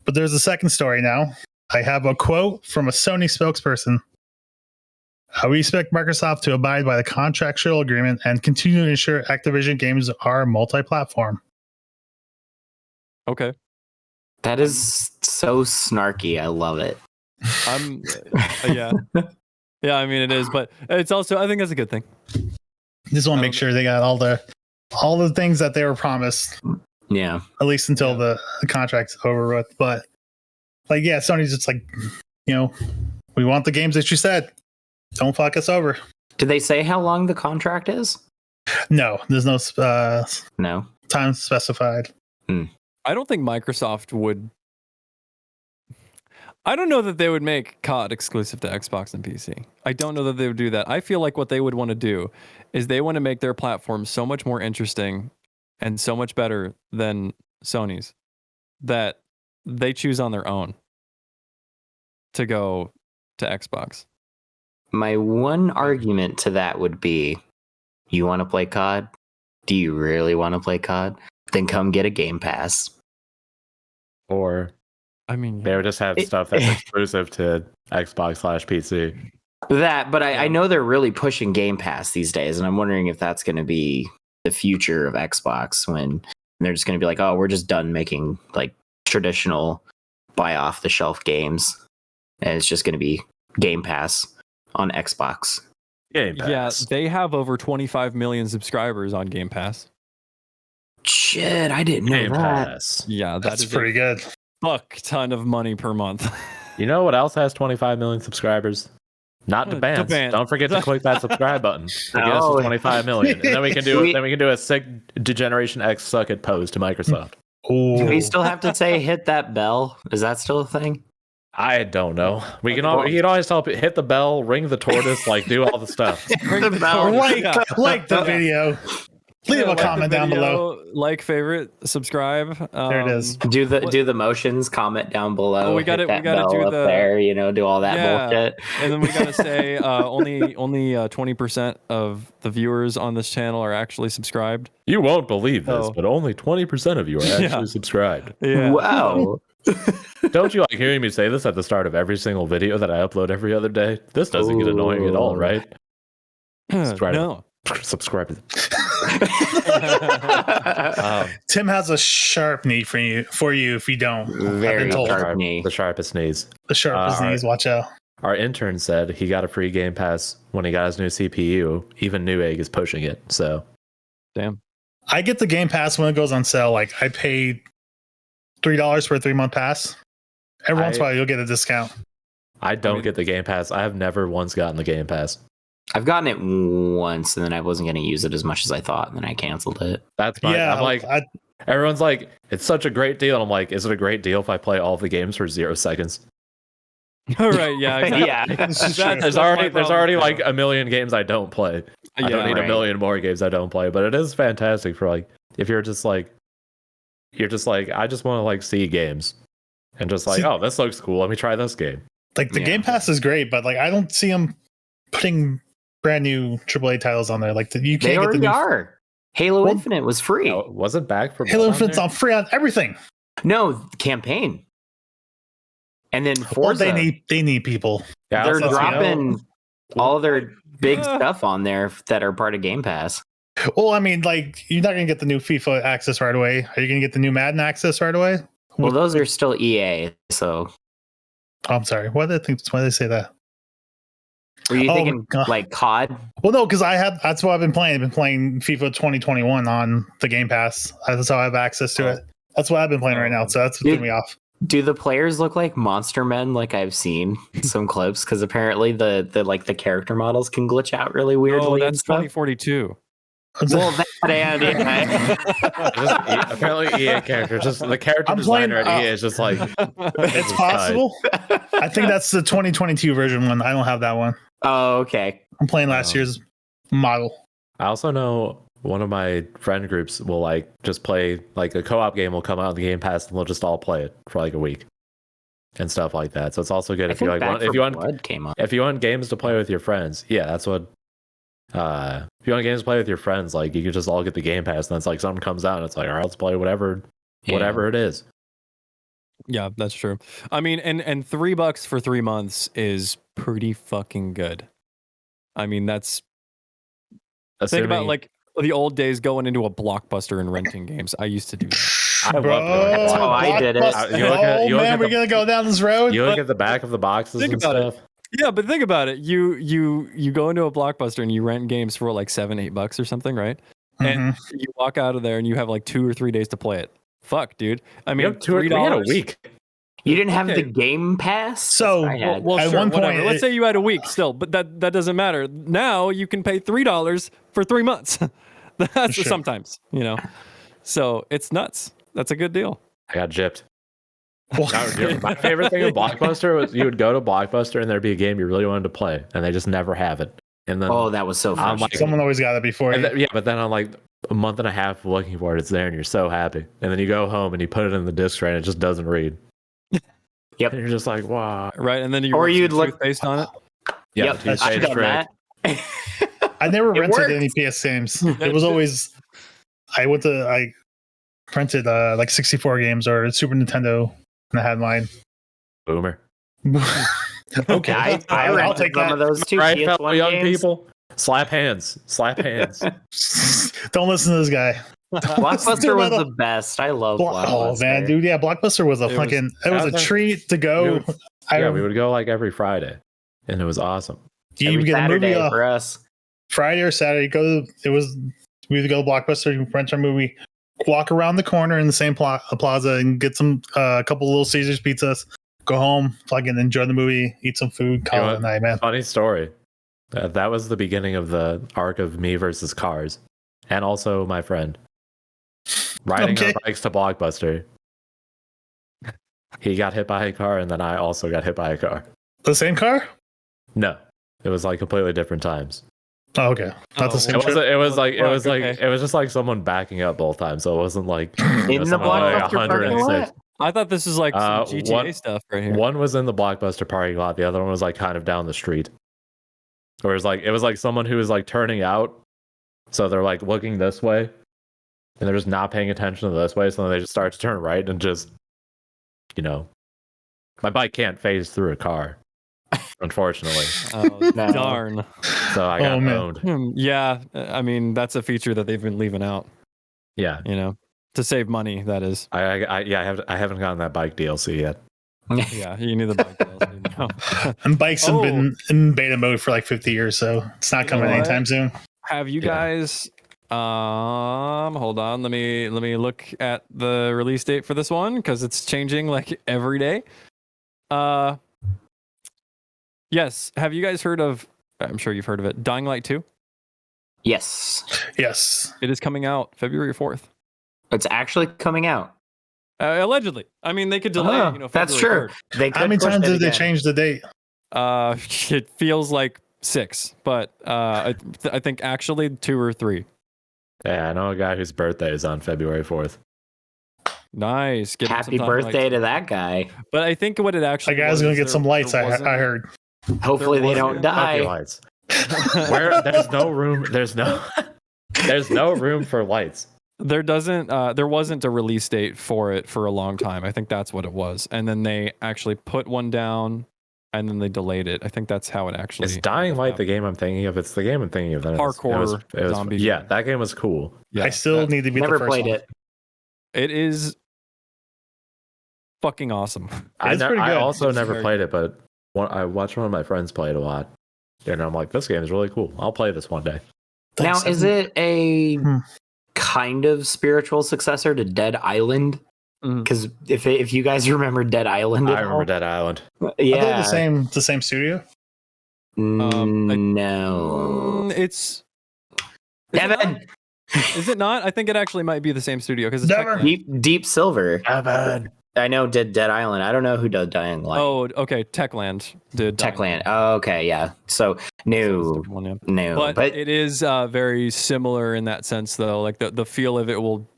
[SPEAKER 1] But there's a second story now. I have a quote from a Sony spokesperson. We expect Microsoft to abide by the contractual agreement and continue to ensure Activision games are multi-platform.
[SPEAKER 4] Okay.
[SPEAKER 3] That is so snarky. I love it.
[SPEAKER 4] Yeah, I mean it is, but it's also, I think that's a good thing.
[SPEAKER 1] Just want to make sure they got all the things that they were promised.
[SPEAKER 3] Yeah.
[SPEAKER 1] At least until the contract's over with. But like, Sony's just like, we want the games that you said. Don't fuck us over.
[SPEAKER 3] Did they say how long the contract is?
[SPEAKER 1] No, there's no time specified.
[SPEAKER 4] I don't think Microsoft would. I don't know that they would make COD exclusive to Xbox and PC. I don't know that they would do that. I feel like what they would want to do is they want to make their platform so much more interesting and so much better than Sony's that they choose on their own to go to Xbox.
[SPEAKER 3] My one argument to that would be, you want to play COD? Do you really want to play COD? Then come get a Game Pass.
[SPEAKER 2] Or,
[SPEAKER 4] I mean,
[SPEAKER 2] they would just have stuff that's exclusive to Xbox/PC.
[SPEAKER 3] That, but I know they're really pushing Game Pass these days, and I'm wondering if that's going to be the future of Xbox when they're just going to be like, oh, we're just done making like traditional buy off the shelf games, and it's just going to be Game Pass on Xbox.
[SPEAKER 2] Game Pass.
[SPEAKER 4] Yeah, they have over 25 million subscribers on Game Pass.
[SPEAKER 3] Shit, I didn't know
[SPEAKER 2] Game
[SPEAKER 3] that.
[SPEAKER 2] Pass.
[SPEAKER 4] Yeah,
[SPEAKER 1] That's pretty good.
[SPEAKER 4] Fuck ton of money per month.
[SPEAKER 2] You know what else has 25 million subscribers? Not the Bants.
[SPEAKER 4] Bants.
[SPEAKER 2] Don't forget to click that subscribe button to get us
[SPEAKER 3] Oh.
[SPEAKER 2] to 25 million, and then we can do a sick Degeneration X suck it pose to Microsoft.
[SPEAKER 3] Do we
[SPEAKER 1] Ooh.
[SPEAKER 3] still have to say hit that bell? Is that still a thing?
[SPEAKER 2] I don't know. We can always tell people, hit the bell, ring the tortoise, like do all the stuff.
[SPEAKER 3] Ring the bell.
[SPEAKER 1] Like the video. Leave a
[SPEAKER 4] like
[SPEAKER 1] comment
[SPEAKER 4] the
[SPEAKER 1] down
[SPEAKER 4] video,
[SPEAKER 1] below.
[SPEAKER 4] Like, favorite, subscribe.
[SPEAKER 1] There it is.
[SPEAKER 3] Do the motions, comment down below.
[SPEAKER 4] Oh, we gotta-
[SPEAKER 3] hit that
[SPEAKER 4] we gotta
[SPEAKER 3] bell
[SPEAKER 4] do
[SPEAKER 3] up
[SPEAKER 4] the-
[SPEAKER 3] there, do all that
[SPEAKER 4] Yeah.
[SPEAKER 3] bullshit.
[SPEAKER 4] And then we gotta say only 20% of the viewers on this channel are actually subscribed.
[SPEAKER 2] You won't believe this,
[SPEAKER 4] Oh.
[SPEAKER 2] but only 20% of you are actually subscribed.
[SPEAKER 4] Yeah.
[SPEAKER 3] Wow.
[SPEAKER 2] Don't you like hearing me say this at the start of every single video that I upload every other day? This doesn't get annoying at all, right? Subscribe.
[SPEAKER 4] No.
[SPEAKER 2] Subscribe.
[SPEAKER 1] Tim has a sharp knee for you if you don't.
[SPEAKER 3] Very
[SPEAKER 1] I've been told.
[SPEAKER 3] sharp knee.
[SPEAKER 2] The sharpest knees.
[SPEAKER 1] The sharpest knees, watch out.
[SPEAKER 2] Our intern said he got a free Game Pass when he got his new CPU. Even Newegg is pushing it. So,
[SPEAKER 4] Damn.
[SPEAKER 1] I get the Game Pass when it goes on sale. Like I paid $3 for a 3-month pass. Every once in a while, you'll get a discount.
[SPEAKER 2] I don't get the Game Pass. I have never once gotten the Game Pass.
[SPEAKER 3] I've gotten it once, and then I wasn't going to use it as much as I thought, and then I canceled it.
[SPEAKER 2] That's my.
[SPEAKER 1] Yeah,
[SPEAKER 2] I'm like, everyone's like, it's such a great deal. And I'm like, is it a great deal if I play all the games for 0 seconds?
[SPEAKER 4] All right. Yeah. Exactly.
[SPEAKER 3] Yeah.
[SPEAKER 2] There's already like a million games I don't play. I don't need
[SPEAKER 3] right.
[SPEAKER 2] a million more games I don't play. But it is fantastic for like if you're just like I just want to like see games and just like, oh, this looks cool. Let me try this game.
[SPEAKER 1] Like the Game Pass is great, but like I don't see them putting brand new AAA titles on there. Like you
[SPEAKER 3] They
[SPEAKER 1] can't get the
[SPEAKER 3] already
[SPEAKER 1] new
[SPEAKER 3] are. Halo Infinite was free.
[SPEAKER 2] Oh, was it back for
[SPEAKER 1] Halo
[SPEAKER 2] on
[SPEAKER 1] Infinite's
[SPEAKER 2] there?
[SPEAKER 1] on free on everything.
[SPEAKER 3] No, campaign. And then
[SPEAKER 1] Well,
[SPEAKER 3] Forza.
[SPEAKER 1] they need people.
[SPEAKER 2] Yeah,
[SPEAKER 3] They're
[SPEAKER 2] also-
[SPEAKER 3] dropping all their big stuff on there that are part of Game Pass.
[SPEAKER 1] Well, I mean, like you're not gonna get the new FIFA access right away. Are you gonna get the new Madden access right away?
[SPEAKER 3] Well, those are still EA. So
[SPEAKER 1] Oh, I'm sorry. Why did they say that?
[SPEAKER 3] were you
[SPEAKER 1] Oh,
[SPEAKER 3] thinking
[SPEAKER 1] God.
[SPEAKER 3] like COD?
[SPEAKER 1] Well, no, because that's what I've been playing. I've been playing FIFA 2021 on the Game Pass. That's how I have access to it. That's what I've been playing right now. So that's what threw me off.
[SPEAKER 3] Do the players look like monster men? Like I've seen some clips, because apparently the character models can glitch out really weirdly.
[SPEAKER 4] Oh,
[SPEAKER 3] and
[SPEAKER 4] that's
[SPEAKER 3] stuff.
[SPEAKER 4] 2042.
[SPEAKER 3] Well, that and
[SPEAKER 2] Apparently EA character, just the character
[SPEAKER 1] I'm playing,
[SPEAKER 2] designer at EA is just like
[SPEAKER 1] It's possible. I think that's the 2022 version one. I don't have that one.
[SPEAKER 3] Oh, okay.
[SPEAKER 1] I'm playing last year's model.
[SPEAKER 2] I also know one of my friend groups will like just play like a co-op game will come out on the Game Pass and we'll just all play it for like a week and stuff like that. So it's also good if you like
[SPEAKER 3] Back 4 Blood came up.
[SPEAKER 2] if you want games to play with your friends. Yeah, that's what. If you want games to play with your friends, like you can just all get the Game Pass, and it's like something comes out, and it's like, all right, let's play whatever it is.
[SPEAKER 4] Yeah, that's true. I mean, and $3 for 3 months is pretty fucking good. I mean, think about like the old days going into a Blockbuster and renting games. I used to do that.
[SPEAKER 2] I love doing
[SPEAKER 3] That's how I did it.
[SPEAKER 1] We're gonna go down this road.
[SPEAKER 2] You look at the back of the boxes
[SPEAKER 4] Think
[SPEAKER 2] and
[SPEAKER 4] about
[SPEAKER 2] stuff.
[SPEAKER 4] Yeah, but think about it. You go into a Blockbuster and you rent games for like $7-8 or something, right? And you walk out of there and you have like 2 or 3 days to play it. Fuck, dude. I mean,
[SPEAKER 2] We had a week.
[SPEAKER 3] You didn't have the Game Pass?
[SPEAKER 1] So
[SPEAKER 3] I had.
[SPEAKER 4] Well,
[SPEAKER 1] at
[SPEAKER 4] sure,
[SPEAKER 1] one
[SPEAKER 4] whatever.
[SPEAKER 1] point,
[SPEAKER 4] Let's say you had a week still, but that doesn't matter. Now you can pay $3 for 3 months. That's
[SPEAKER 1] Sure.
[SPEAKER 4] sometimes, So it's nuts. That's a good deal.
[SPEAKER 2] I got gypped. My favorite thing of Blockbuster was you would go to Blockbuster and there'd be a game you really wanted to play, and they just never have it. And then
[SPEAKER 3] Oh, that was so
[SPEAKER 2] I'm
[SPEAKER 3] fun.
[SPEAKER 2] like,
[SPEAKER 1] someone always got it before.
[SPEAKER 2] yeah, but then I'm like a month and a half looking for it, it's there, and you're so happy. And then you go home and you put it in the disc tray, and it just doesn't read.
[SPEAKER 3] Yep.
[SPEAKER 2] And you're just like, wow.
[SPEAKER 4] Right, and then
[SPEAKER 3] You'd look
[SPEAKER 4] based on it.
[SPEAKER 2] Yeah,
[SPEAKER 3] Yep,
[SPEAKER 2] the
[SPEAKER 3] I've
[SPEAKER 2] toothpaste
[SPEAKER 3] done
[SPEAKER 2] tray.
[SPEAKER 3] that.
[SPEAKER 1] I never
[SPEAKER 3] It
[SPEAKER 1] rented
[SPEAKER 3] worked.
[SPEAKER 1] any PS games. It was always I rented like 64 games or Super Nintendo, and I had mine.
[SPEAKER 2] Boomer.
[SPEAKER 1] Okay,
[SPEAKER 3] I
[SPEAKER 1] I'll
[SPEAKER 3] rented
[SPEAKER 1] take
[SPEAKER 3] some
[SPEAKER 1] that.
[SPEAKER 3] of those too.
[SPEAKER 2] Right,
[SPEAKER 3] PS1
[SPEAKER 2] fellow young
[SPEAKER 3] games.
[SPEAKER 2] people? Slap hands. Slap hands.
[SPEAKER 1] Don't listen to this guy.
[SPEAKER 3] Blockbuster was the best. I love Blockbuster.
[SPEAKER 1] Oh man, dude, yeah, Blockbuster was a fucking. It was a treat to go.
[SPEAKER 2] We would go like every Friday, and it was awesome.
[SPEAKER 1] You
[SPEAKER 3] Every
[SPEAKER 1] get
[SPEAKER 3] Saturday
[SPEAKER 1] a movie
[SPEAKER 3] for us.
[SPEAKER 1] Friday or Saturday. We would go to Blockbuster, rent our movie, walk around the corner in the same plaza, and get some a couple little Caesar's pizzas. Go home, fucking enjoy the movie, eat some food, call it a night, man.
[SPEAKER 2] Funny story. That was the beginning of the arc of me versus cars, and also my friend riding our bikes to Blockbuster. He got hit by a car, and then I also got hit by a car.
[SPEAKER 1] The same car?
[SPEAKER 2] No, it was like completely different times.
[SPEAKER 1] Oh, okay. Not the same.
[SPEAKER 2] It was just like someone backing up both times, so it wasn't like
[SPEAKER 3] in the Blockbuster
[SPEAKER 2] 106.
[SPEAKER 4] I thought this was like some GTA stuff right here.
[SPEAKER 2] One was in the Blockbuster parking lot. The other one was like kind of down the street. Or it was like someone who was like turning out, so they're like looking this way, and they're just not paying attention to this way. So then they just start to turn right and just, my bike can't phase through a car, unfortunately.
[SPEAKER 4] Oh, darn!
[SPEAKER 2] So I got owned.
[SPEAKER 4] Yeah, I mean that's a feature that they've been leaving out.
[SPEAKER 2] Yeah,
[SPEAKER 4] to save money. That is.
[SPEAKER 2] I haven't gotten that bike DLC yet.
[SPEAKER 4] Yeah, you need the bike DLC now.
[SPEAKER 1] And bikes have been in beta mode for like 50 years, so it's not coming anytime soon.
[SPEAKER 4] Have you guys? Hold on. Let me look at the release date for this one because it's changing like every day. Yes. Have you guys heard of? I'm sure you've heard of it. Dying Light 2.
[SPEAKER 3] Yes.
[SPEAKER 4] It is coming out February 4th.
[SPEAKER 3] It's actually coming out.
[SPEAKER 4] Allegedly. I mean, they could delay.
[SPEAKER 3] That's true.
[SPEAKER 1] How many times did they change the date?
[SPEAKER 4] It feels like 6, but I think actually 2 or 3.
[SPEAKER 2] Yeah, I know a guy whose birthday is on February 4th.
[SPEAKER 4] Nice.
[SPEAKER 3] Happy birthday to that guy.
[SPEAKER 4] But I think what it actually
[SPEAKER 1] that guy's going to get some lights, I heard.
[SPEAKER 3] Hopefully they don't die.
[SPEAKER 2] Lights. Where there's no room. There's no room for lights.
[SPEAKER 4] There wasn't a release date for it for a long time. I think that's what it was. And then they actually put one down and then they delayed it. I think that's how it actually
[SPEAKER 2] is. Dying Light the game I'm thinking of? It's the game I'm thinking of.
[SPEAKER 4] Parkour zombie.
[SPEAKER 2] Yeah, that game was cool.
[SPEAKER 1] Yeah, I still need to beat the first one. Never played it.
[SPEAKER 4] It is fucking awesome.
[SPEAKER 2] I also never played it, but I watched one of my friends play it a lot. And I'm like, this game is really cool. I'll play this one day.
[SPEAKER 3] Now, is it a kind of spiritual successor to Dead Island? Because if you guys remember Dead Island,
[SPEAKER 2] I remember Dead Island.
[SPEAKER 3] Yeah,
[SPEAKER 1] the same studio.
[SPEAKER 3] No,
[SPEAKER 4] it's
[SPEAKER 3] Devin.
[SPEAKER 4] Is it not? I think it actually might be the same studio because
[SPEAKER 3] it's Deep Silver.
[SPEAKER 2] Devin.
[SPEAKER 3] I know did Dead Island. I don't know who does Dying Light.
[SPEAKER 4] Oh, okay. Techland did.
[SPEAKER 3] Techland. Oh, okay, yeah. So no,
[SPEAKER 4] but it is very similar in that sense, though. Like the feel of it will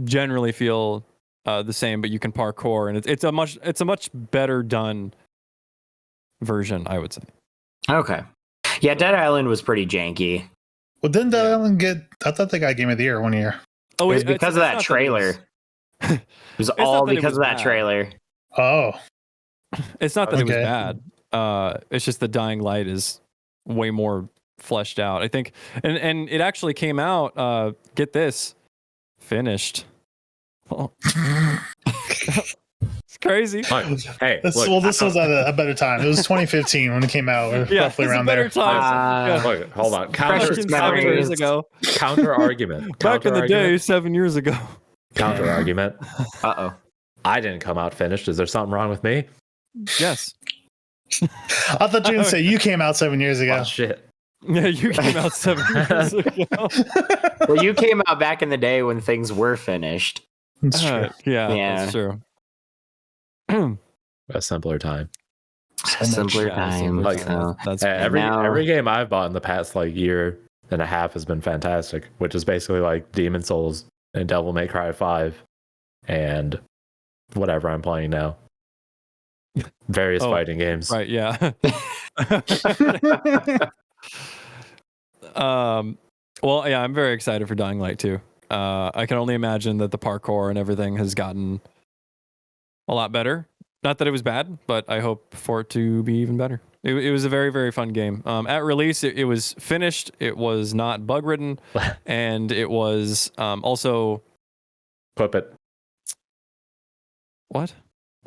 [SPEAKER 4] generally feel the same, but you can parkour, and it's a much better done version, I would say.
[SPEAKER 3] Okay. Yeah, Dead Island was pretty janky.
[SPEAKER 1] Well, didn't Dead Island get? I thought they got Game of the Year one year.
[SPEAKER 3] Oh, it was because of that trailer. It was all because of that trailer.
[SPEAKER 1] Oh,
[SPEAKER 4] it's not that it was bad. It's just the Dying Light is way more fleshed out, I think, and it actually came out. Get this, finished. It's crazy.
[SPEAKER 2] Hey,
[SPEAKER 1] this was at a better time. It was 2015 when it came out. Roughly around there.
[SPEAKER 2] Look, hold on.
[SPEAKER 4] 7 years ago.
[SPEAKER 2] Counter argument.
[SPEAKER 4] Back in the day, 7 years ago.
[SPEAKER 2] Counter argument.
[SPEAKER 3] Uh-oh.
[SPEAKER 2] I didn't come out finished. Is there something wrong with me?
[SPEAKER 4] Yes.
[SPEAKER 1] I thought you were going to say you came out 7 years ago.
[SPEAKER 2] Oh, shit.
[SPEAKER 4] Yeah, you came out 7 years ago.
[SPEAKER 3] Well, you came out back in the day when things were finished.
[SPEAKER 1] That's true.
[SPEAKER 4] Yeah, that's true.
[SPEAKER 2] A simpler time.
[SPEAKER 3] Simpler time.
[SPEAKER 2] That's every game I've bought in the past year and a half has been fantastic, which is basically like Demon Souls and Devil May Cry 5 and whatever I'm playing now. Various fighting games.
[SPEAKER 4] Right, yeah. Well, yeah, I'm very excited for Dying Light 2. I can only imagine that the parkour and everything has gotten a lot better. Not that it was bad, but I hope for it to be even better. It was a very, very fun game. At release, it was finished. It was not bug ridden, and it was also.
[SPEAKER 2] Clip it.
[SPEAKER 4] What?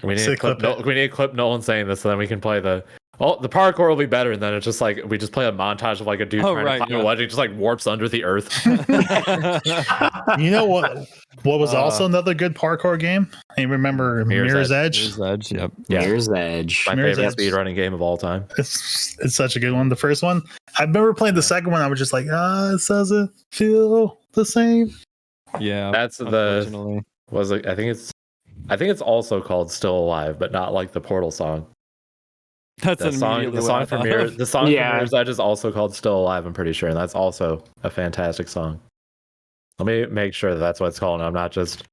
[SPEAKER 2] We need to clip Nolan saying this, so then we can play the parkour will be better, and then it's just like we just play a montage of like a dude trying to climb a ledge, just like warps under the earth.
[SPEAKER 1] You know what? What was also another good parkour game? You remember Mirror's Edge?
[SPEAKER 4] Mirror's Edge, yep.
[SPEAKER 3] Yeah. Mirror's Edge.
[SPEAKER 2] My favorite speedrunning game of all time.
[SPEAKER 1] It's such a good one. The first one, I remember playing the second one. I was just like, it doesn't feel the same.
[SPEAKER 4] Yeah,
[SPEAKER 2] that's the. Was it? I think it's also called Still Alive, but not like the Portal song.
[SPEAKER 4] That's
[SPEAKER 2] the song from Mirror's Edge is also called Still Alive, I'm pretty sure, and that's also a fantastic song. Let me make sure that's what it's called. I'm not just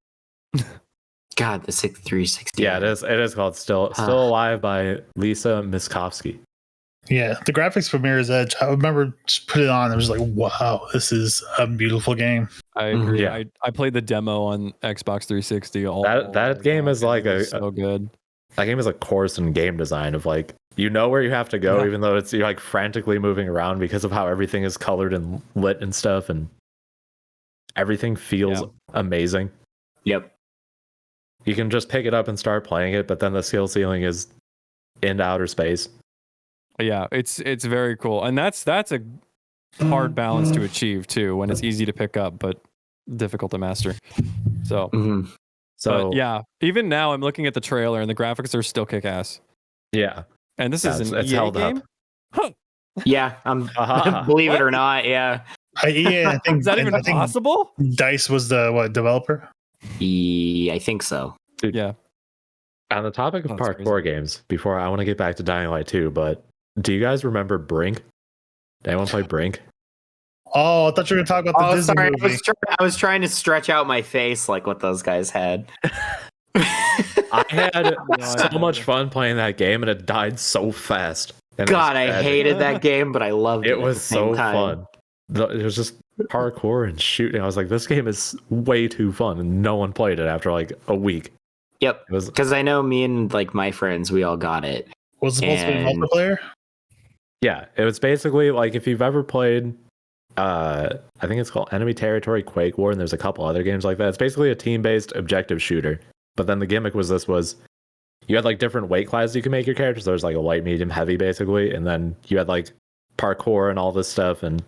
[SPEAKER 3] God, the 360.
[SPEAKER 2] Yeah, it is called Still Alive by Lisa Miskovsky.
[SPEAKER 1] Yeah, the graphics for Mirror's Edge, I remember just put it on. I was like, wow, this is a beautiful game.
[SPEAKER 4] I agree. Yeah. I played the demo on Xbox 360.
[SPEAKER 2] That game is like
[SPEAKER 4] so good.
[SPEAKER 2] That game is a course in game design of like, you know where you have to go, even though you're like frantically moving around because of how everything is colored and lit and stuff, and everything feels amazing.
[SPEAKER 3] Yep.
[SPEAKER 2] You can just pick it up and start playing it, but then the skill ceiling is into outer space.
[SPEAKER 4] Yeah, it's very cool, and that's a hard balance to achieve too. When it's easy to pick up but difficult to master. So.
[SPEAKER 3] Mm-hmm.
[SPEAKER 4] So yeah, even now I'm looking at the trailer and the graphics are still kick ass.
[SPEAKER 2] Yeah,
[SPEAKER 4] and this is an EA
[SPEAKER 2] held
[SPEAKER 4] game.
[SPEAKER 2] Up.
[SPEAKER 3] Huh. Yeah, believe it or not. Yeah,
[SPEAKER 1] I think
[SPEAKER 4] is that even possible?
[SPEAKER 1] DICE was the developer.
[SPEAKER 3] I think so.
[SPEAKER 2] Dude,
[SPEAKER 4] yeah.
[SPEAKER 2] On the topic of parkour games, before I want to get back to Dying Light 2, but do you guys remember Brink? Did anyone play Brink?
[SPEAKER 1] Oh, I thought you were going to talk about the Disney movie.
[SPEAKER 3] I was trying to stretch out my face like what those guys had.
[SPEAKER 2] I had so much fun playing that game, and it died so fast.
[SPEAKER 3] God, I hated that game, but I loved it.
[SPEAKER 2] It was so fun. It was just parkour and shooting. I was like, this game is way too fun, and no one played it after like a week.
[SPEAKER 3] Yep, because I know me and like my friends, we all got it.
[SPEAKER 1] Was it supposed to be multiplayer?
[SPEAKER 2] Yeah, it was basically like if you've ever played. I think it's called Enemy Territory Quake War, and there's a couple other games like that. It's basically a team-based objective shooter. But then the gimmick was you had like different weight classes you can make your characters. There was like a light, medium, heavy, basically, and then you had like parkour and all this stuff. And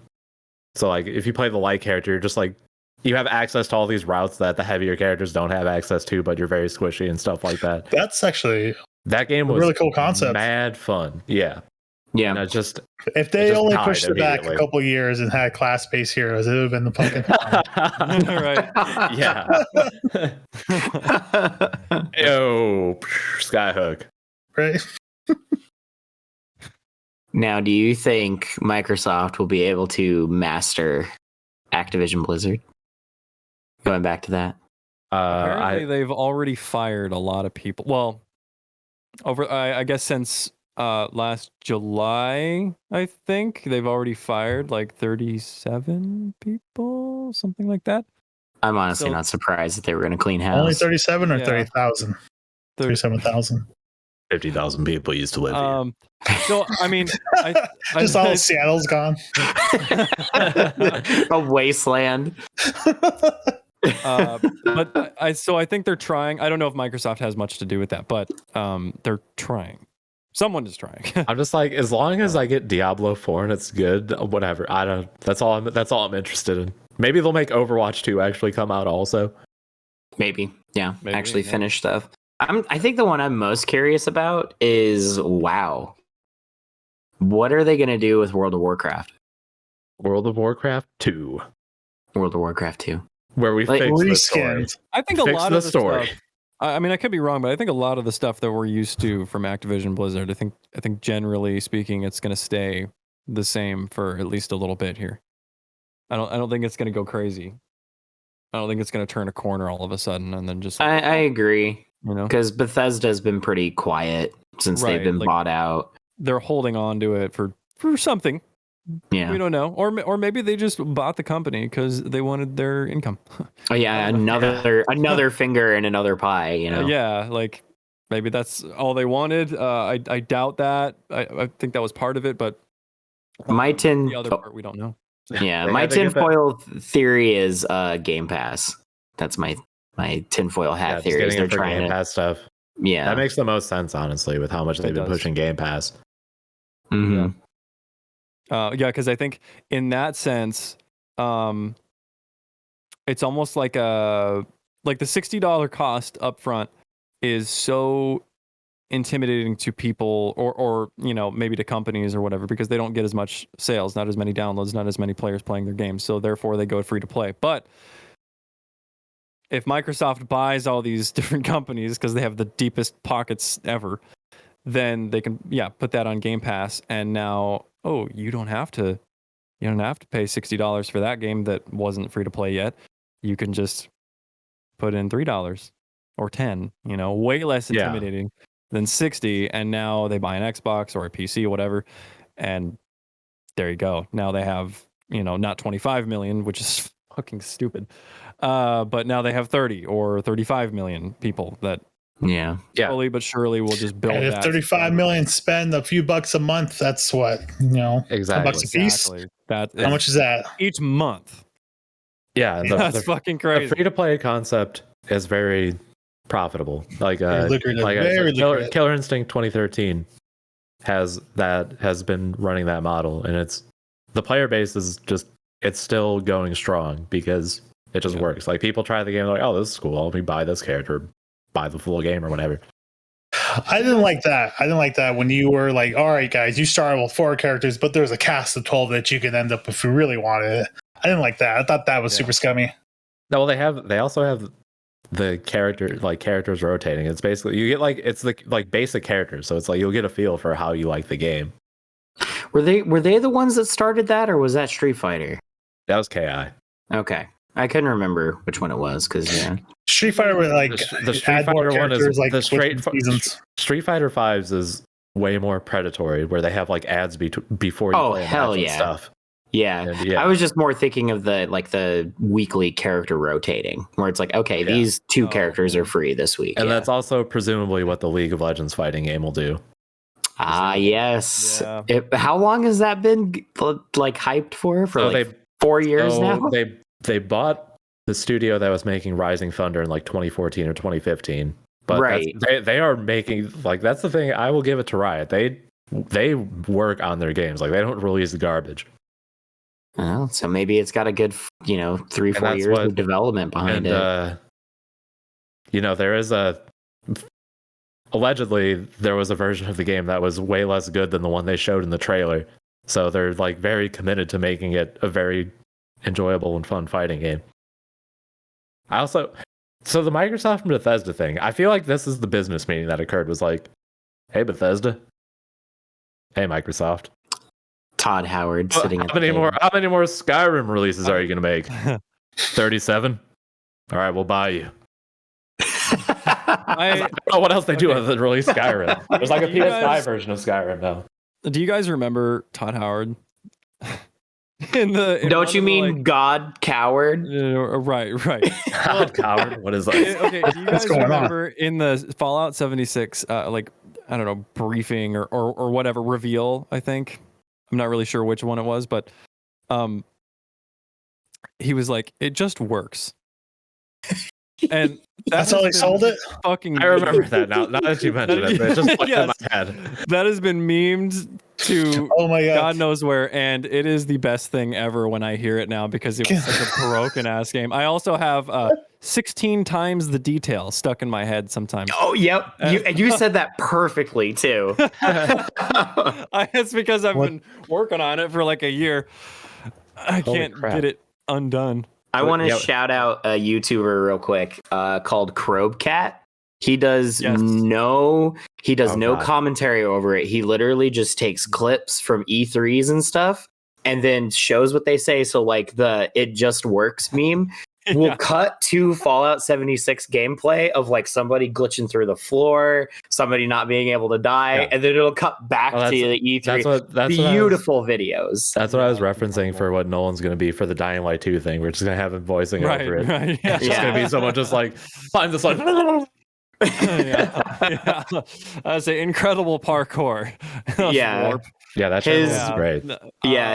[SPEAKER 2] so like if you play the light character, you're just like you have access to all these routes that the heavier characters don't have access to, but you're very squishy and stuff like that.
[SPEAKER 1] That's actually
[SPEAKER 2] that game was
[SPEAKER 1] a really cool concept.
[SPEAKER 2] Mad fun. Yeah.
[SPEAKER 3] Yeah,
[SPEAKER 2] and
[SPEAKER 1] if they only pushed it back a couple years and had class-based heroes, it would have been the fucking
[SPEAKER 4] right.
[SPEAKER 2] Yeah. Yo, Skyhook.
[SPEAKER 1] Right.
[SPEAKER 3] Now, do you think Microsoft will be able to master Activision Blizzard? Going back to that.
[SPEAKER 4] Apparently, they've already fired a lot of people. Well, I guess since last July, I think they've already fired like 37 people, something like that.
[SPEAKER 3] I'm honestly not surprised that they were going to clean house.
[SPEAKER 1] Only 37 or 30,000? 37,000.
[SPEAKER 2] 50,000 people used to live here.
[SPEAKER 4] So I mean,
[SPEAKER 1] just all Seattle's gone.
[SPEAKER 3] A wasteland.
[SPEAKER 4] But I think they're trying. I don't know if Microsoft has much to do with that, but they're trying. Someone is trying.
[SPEAKER 2] I'm just like, as long as I get Diablo 4 and it's good, whatever. I don't. That's all I'm interested in. Maybe they'll make Overwatch 2 actually come out also.
[SPEAKER 3] Maybe. Actually finish stuff. I think the one I'm most curious about is WoW. What are they going to do with World of Warcraft?
[SPEAKER 2] World of Warcraft 2.
[SPEAKER 3] World of Warcraft 2.
[SPEAKER 2] Where we fix the story.
[SPEAKER 4] I think a lot of the story. Stuff, I mean, I could be wrong, but I think a lot of the stuff that we're used to from Activision Blizzard, I think generally speaking, it's going to stay the same for at least a little bit here. I don't think it's going to go crazy. I don't think it's going to turn a corner all of a sudden and then just.
[SPEAKER 3] I agree.
[SPEAKER 4] You know,
[SPEAKER 3] because Bethesda's been pretty quiet since they've been bought out.
[SPEAKER 4] They're holding on to it for something.
[SPEAKER 3] Yeah,
[SPEAKER 4] we don't know, or maybe they just bought the company because they wanted their income.
[SPEAKER 3] Oh yeah, another finger in another pie. You know.
[SPEAKER 4] Yeah, like maybe that's all they wanted. I doubt that. I think that was part of it, but the other part we don't know.
[SPEAKER 3] Yeah, my tinfoil theory is Game Pass. That's my tinfoil hat theory.
[SPEAKER 2] They're trying Game Pass stuff.
[SPEAKER 3] Yeah,
[SPEAKER 2] that makes the most sense, honestly, with how much they've been pushing Game Pass.
[SPEAKER 3] Mm-hmm.
[SPEAKER 4] Because I think in that sense, it's almost like the $60 cost upfront is so intimidating to people or maybe to companies or whatever, because they don't get as much sales, not as many downloads, not as many players playing their games, so therefore they go free to play. But if Microsoft buys all these different companies because they have the deepest pockets ever, then they can put that on Game Pass, and now you don't have to pay $60 for that game that wasn't free to play yet. You can just put in $3 or $10, way less intimidating than 60, and now they buy an Xbox or a PC or whatever, and there you go. Now they have, not 25 million, which is fucking stupid, but now they have 30 or 35 million people that slowly but surely will just build.
[SPEAKER 1] And if 35 million spend a few bucks a month, that's what,
[SPEAKER 2] exactly.
[SPEAKER 1] $10 a piece.
[SPEAKER 4] How
[SPEAKER 1] much is that
[SPEAKER 4] each month?
[SPEAKER 2] Yeah,
[SPEAKER 4] that's fucking crazy.
[SPEAKER 2] The free to play concept is very profitable. Like Killer Instinct 2013 has been running that model, and the player base is it's still going strong because it just works. Like, people try the game, they're like, oh, this is cool, let me buy this character, buy the full game or whatever.
[SPEAKER 1] I didn't like that when you were like, all right, guys, you started with 4 characters, but there's a cast of 12 that you could end up if you really wanted it. I didn't like that. I thought that was super scummy.
[SPEAKER 2] No, well, they also have the characters rotating. It's basically, you get it's the basic characters, so it's like you'll get a feel for how you like the game.
[SPEAKER 3] Were they the ones that started that, or was that Street Fighter?
[SPEAKER 2] That was KI.
[SPEAKER 3] Okay, I couldn't remember which one it was because
[SPEAKER 1] Street Fighter was
[SPEAKER 2] the Street Fighter one is
[SPEAKER 1] like
[SPEAKER 2] the Street Fighter 5s is way more predatory, where they have ads before you play
[SPEAKER 3] hell yeah
[SPEAKER 2] stuff.
[SPEAKER 3] Yeah. I was just more thinking of the weekly character rotating, where it's like, okay, these 2 characters are free this week,
[SPEAKER 2] and that's also presumably what the League of Legends fighting game will do.
[SPEAKER 3] Yes. Yeah. How long has that been hyped for? For 4 years now.
[SPEAKER 2] They bought the studio that was making Rising Thunder in 2014 or 2015. But they are making that's the thing. I will give it to Riot. They work on their games. They don't release garbage.
[SPEAKER 3] Oh, so maybe it's got a good 3-4 years of development behind it.
[SPEAKER 2] There is allegedly there was a version of the game that was way less good than the one they showed in the trailer. So they're very committed to making it a very enjoyable and fun fighting game. So the Microsoft and Bethesda thing, I feel like this is the business meeting that occurred, was hey, Bethesda. Hey, Microsoft.
[SPEAKER 3] Todd Howard sitting at
[SPEAKER 2] how many more Skyrim releases are you going to make? 37? All right, we'll buy you. I don't know what else they do other than release Skyrim. There's a PS5 version of Skyrim now.
[SPEAKER 4] Do you guys remember Todd Howard?
[SPEAKER 3] Don't you mean God Coward?
[SPEAKER 4] Right.
[SPEAKER 2] God Coward? What is that?
[SPEAKER 4] Okay, do you guys remember in the Fallout 76, I don't know, briefing or whatever, reveal, I think? I'm not really sure which one it was, but he was like, it just works. And
[SPEAKER 1] that's how they sold it?
[SPEAKER 2] I remember that now that you mentioned it. It just in my head.
[SPEAKER 4] That has been memed to
[SPEAKER 1] oh my God.
[SPEAKER 4] God knows where, and it is the best thing ever when I hear it now, because it was such a broken ass game. I also have 16 times the detail stuck in my head sometimes.
[SPEAKER 3] Oh, yep. You said that perfectly too.
[SPEAKER 4] It's because I've been working on it for a year. I can't get it undone.
[SPEAKER 3] I want to shout out a YouTuber real quick called Crobcat. He does no commentary over it. He literally just takes clips from E3s and stuff and then shows what they say. So it just works meme will cut to Fallout 76 gameplay of somebody glitching through the floor, somebody not being able to die, and then it'll cut back to the E3. That's beautiful videos.
[SPEAKER 2] That's what I was referencing for what Nolan's going to be for the Dying Light 2 thing. We're just going to have him voicing over it.
[SPEAKER 4] Right.
[SPEAKER 2] It's just going to be someone just find this
[SPEAKER 4] Yeah. I say incredible parkour.
[SPEAKER 3] Yeah.
[SPEAKER 4] Warp.
[SPEAKER 2] Yeah, that channel is great.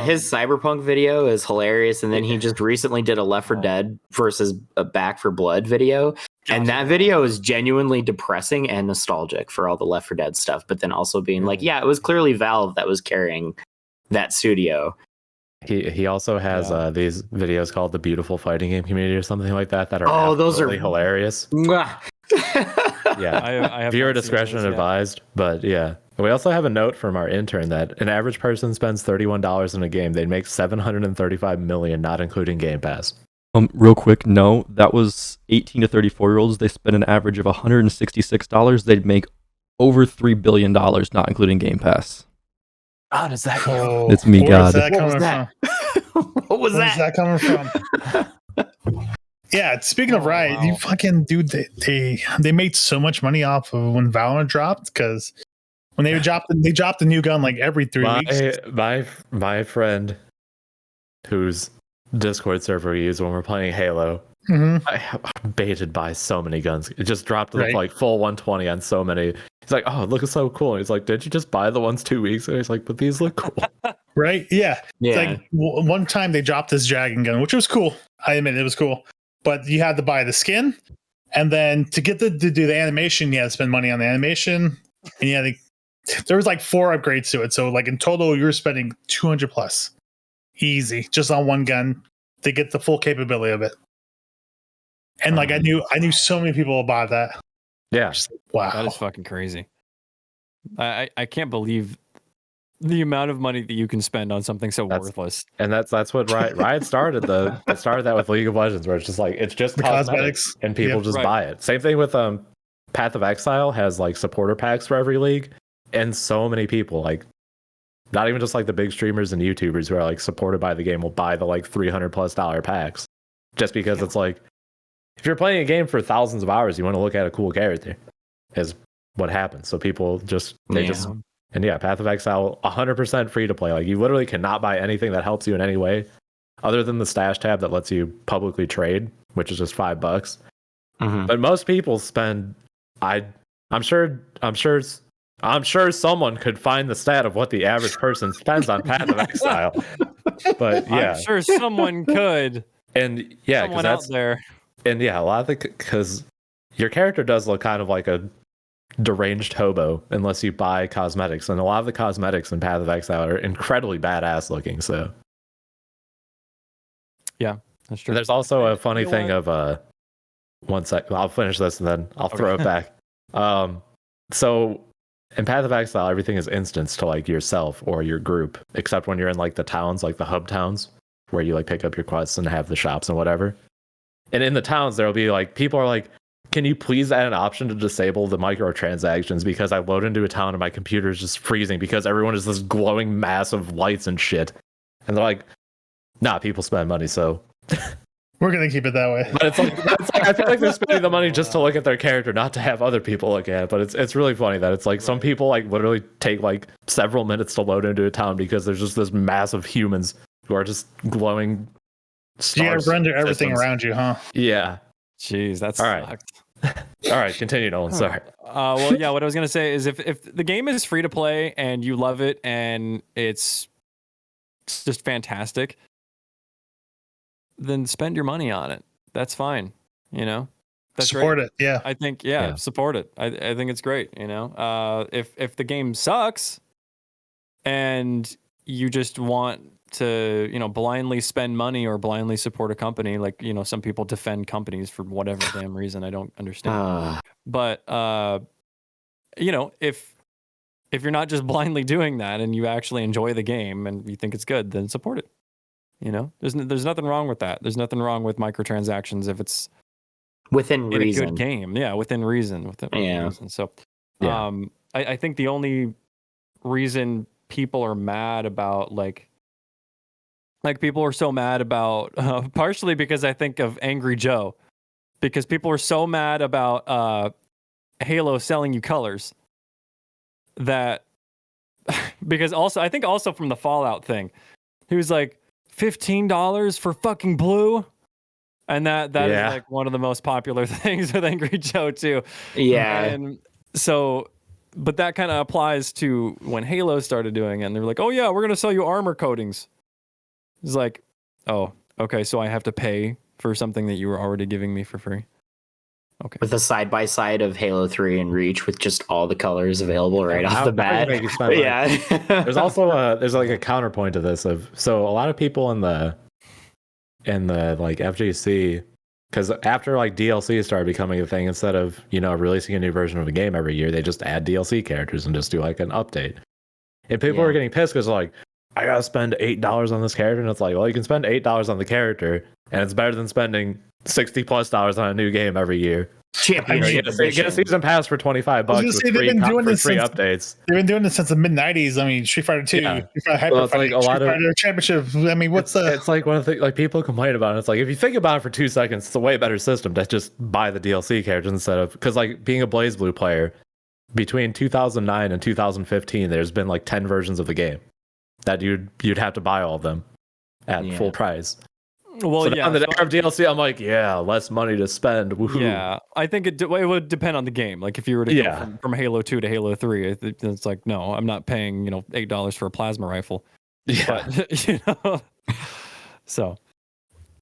[SPEAKER 3] His Cyberpunk video is hilarious, and then he just recently did a Left 4 Dead versus a Back 4 Blood video, and that video is genuinely depressing and nostalgic for all the Left 4 Dead stuff, but then also being like, yeah, it was clearly Valve that was carrying that studio.
[SPEAKER 2] He also has these videos called the Beautiful Fighting Game Community or something like that are
[SPEAKER 3] those are
[SPEAKER 2] hilarious. Yeah,
[SPEAKER 4] I have
[SPEAKER 2] viewer discretion advised, but yeah. We also have a note from our intern that an average person spends $31 in a game. They'd make $735 million, not including Game Pass.
[SPEAKER 5] Real quick, no, that was 18 to 34-year-olds. They spend an average of $166. They'd make over $3 billion, not including Game Pass.
[SPEAKER 3] God, is that?
[SPEAKER 5] It's me, God.
[SPEAKER 3] What was that
[SPEAKER 1] coming from? Yeah, speaking of Riot, you fucking dude, they made so much money off of when Valorant dropped, because when they dropped the new gun like every 3 weeks.
[SPEAKER 2] My friend, whose Discord server we use when we're playing Halo, I'm baited by so many guns. It just dropped to like full 120 on so many. He's like, oh, it looks so cool. And he's like, did you just buy the ones 2 weeks ago? He's like, but these look cool.
[SPEAKER 1] Right? Yeah. It's like one time they dropped this dragon gun, which was cool. I admit it was cool. But you had to buy the skin, and then to get to do the animation, you had to spend money on the animation, and there was like 4 upgrades to it. So like in total, you were spending 200 plus, easy, just on one gun to get the full capability of it. And like I knew so many people bought that.
[SPEAKER 2] Yeah,
[SPEAKER 1] wow,
[SPEAKER 4] that is fucking crazy. I can't believe the amount of money that you can spend on something so worthless.
[SPEAKER 2] And that's what Riot started though. It started that with League of Legends, where it's just like it's just cosmetics and people just buy it. Same thing with Path of Exile has like supporter packs for every league, and so many people, like not even just like the big streamers and YouTubers who are like supported by the game, will buy the like $300+ packs just because it's like, if you're playing a game for thousands of hours, you want to look at a cool character, is what happens. So people just and yeah, Path of Exile 100% free to play. Like you literally cannot buy anything that helps you in any way, other than the stash tab that lets you publicly trade, which is just $5. But most people spend. I'm sure someone could find the stat of what the average person spends on Path of Exile. But yeah,
[SPEAKER 4] I'm sure someone could.
[SPEAKER 2] And yeah,
[SPEAKER 4] someone out there.
[SPEAKER 2] And yeah, a lot of because your character does look kind of like a deranged hobo unless you buy cosmetics, and a lot of the cosmetics in Path of Exile are incredibly badass looking. So
[SPEAKER 4] yeah, that's true.
[SPEAKER 2] And there's also a funny thing of one sec. I'll finish this and then I'll throw it back. So in Path of Exile, everything is instanced to like yourself or your group, except when you're in like the towns, like the hub towns, where you like pick up your quests and have the shops and whatever. And in the towns, there'll be like people are like, can you please add an option to disable the microtransactions, because I load into a town and my computer is just freezing because everyone is this glowing mass of lights and shit. And they're like, nah, people spend money, so
[SPEAKER 1] we're gonna keep it that way.
[SPEAKER 2] But it's like I feel like they're spending the money just to look at their character, not to have other people look at it. But it's really funny that it's like some people like literally take like several minutes to load into a town because there's just this mass of humans who are just glowing.
[SPEAKER 1] You gotta render everything around you, huh?
[SPEAKER 2] Yeah.
[SPEAKER 4] Jeez, that's
[SPEAKER 2] all right. All right, continue, Nolan. Sorry.
[SPEAKER 4] Well, yeah, what I was gonna say is if the game is free to play and you love it and it's just fantastic, then spend your money on it. That's fine. You know, that's
[SPEAKER 1] support
[SPEAKER 4] great.
[SPEAKER 1] it. Yeah,
[SPEAKER 4] I think support it. I think it's great. You know, if the game sucks and you just want to, you know, blindly spend money or blindly support a company, like, you know, some people defend companies for whatever damn reason I don't understand. But you know, if you're not just blindly doing that and you actually enjoy the game and you think it's good, then support it. You know, there's nothing wrong with that. There's nothing wrong with microtransactions if it's
[SPEAKER 3] within reason.
[SPEAKER 4] A good game. Yeah, within reason. Reason. So, I think the only reason people are mad about like people are so mad about partially because I think of Angry Joe, because people are so mad about Halo selling you colors that because also I think also from the Fallout thing, he was like $15 for fucking blue. And that is like one of the most popular things with Angry Joe too.
[SPEAKER 3] Yeah.
[SPEAKER 4] And so, but that kind of applies to when Halo started doing it. And they're like, oh yeah, we're going to sell you armor coatings. It's like, oh, okay. So I have to pay for something that you were already giving me for free. Okay.
[SPEAKER 3] With a side-by-side of Halo 3 and Reach with just all the colors available right off the bat. Yeah.
[SPEAKER 2] There's also there's like a counterpoint to this so a lot of people in the like FGC, because after like DLC started becoming a thing, instead of releasing a new version of a game every year, they just add DLC characters and just do like an update. And people are getting pissed because like, I gotta spend $8 on this character, and it's like, well, you can spend $8 on the character, and it's better than spending $60+ on a new game every year.
[SPEAKER 3] Championship
[SPEAKER 2] get a season pass for $25 with free updates.
[SPEAKER 1] They've been doing this since the mid '90s. I mean, Street Fighter 2, Street Fighter Hyper Fighting, like Street Fighter Championship. I mean,
[SPEAKER 2] it's like one of the like people complain about it. It's like, if you think about it for 2 seconds, it's a way better system to just buy the DLC characters instead of, because like being a BlazBlue player between 2009 and 2015, there's been like 10 versions of the game that you'd have to buy all of them at full price.
[SPEAKER 4] Well,
[SPEAKER 2] so on the era of DLC, I'm like, less money to spend. Woohoo.
[SPEAKER 4] Yeah, I think it would depend on the game. Like if you were to go from Halo 2 to Halo 3, it's like, no, I'm not paying $8 for a plasma rifle.
[SPEAKER 2] Yeah,
[SPEAKER 4] but, so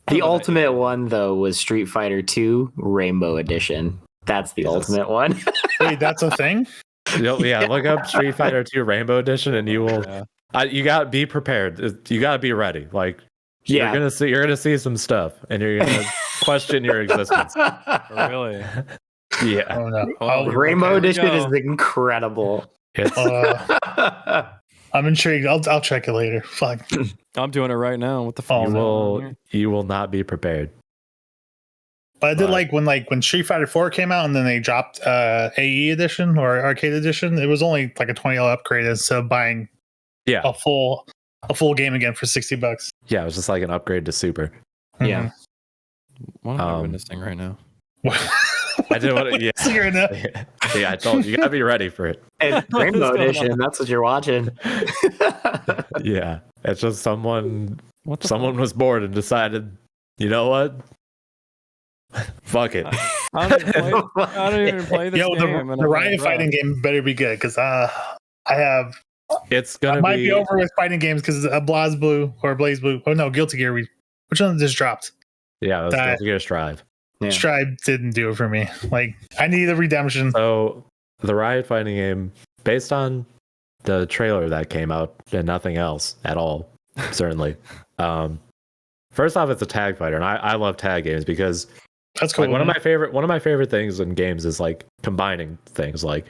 [SPEAKER 3] the ultimate one though was Street Fighter 2 Rainbow Edition. That's the ultimate one.
[SPEAKER 1] Wait, that's a thing?
[SPEAKER 2] Look up Street Fighter 2 Rainbow Edition, and you will. You gotta be prepared. You gotta be ready. Like. Yeah, you're gonna see some stuff, and you're gonna question your existence.
[SPEAKER 4] Really?
[SPEAKER 2] Yeah.
[SPEAKER 1] Oh, no.
[SPEAKER 3] Rainbow Edition is incredible.
[SPEAKER 1] I'm intrigued. I'll check it later. Fuck.
[SPEAKER 4] I'm doing it right now. What the fuck?
[SPEAKER 2] You will not be prepared.
[SPEAKER 1] But I did like when Street Fighter 4 came out, and then they dropped AE edition or arcade edition. It was only like a $20 upgrade instead of buying a full game again for $60.
[SPEAKER 2] Yeah, it was just like an upgrade to Super.
[SPEAKER 3] Yeah.
[SPEAKER 4] What am I witnessing right now?
[SPEAKER 2] I did what. Yeah, I told you, you gotta be ready for it.
[SPEAKER 3] And Rainbow Edition, that's what you're watching.
[SPEAKER 2] Yeah, it's just someone was bored and decided, you know what? Fuck it.
[SPEAKER 4] I don't even play this game.
[SPEAKER 1] The Riot fighting game better be good, because I have.
[SPEAKER 2] I
[SPEAKER 1] might be over with fighting games because BlazBlue. Oh no, Guilty Gear. Which one just dropped?
[SPEAKER 2] Yeah, it was Guilty Gear Strive.
[SPEAKER 1] Yeah. Strive didn't do it for me. Like, I need a redemption.
[SPEAKER 2] So the Riot fighting game, based on the trailer that came out and nothing else at all, certainly. First off, it's a tag fighter, and I love tag games because
[SPEAKER 1] that's cool.
[SPEAKER 2] Like, one of my favorite things in games is like combining things. Like,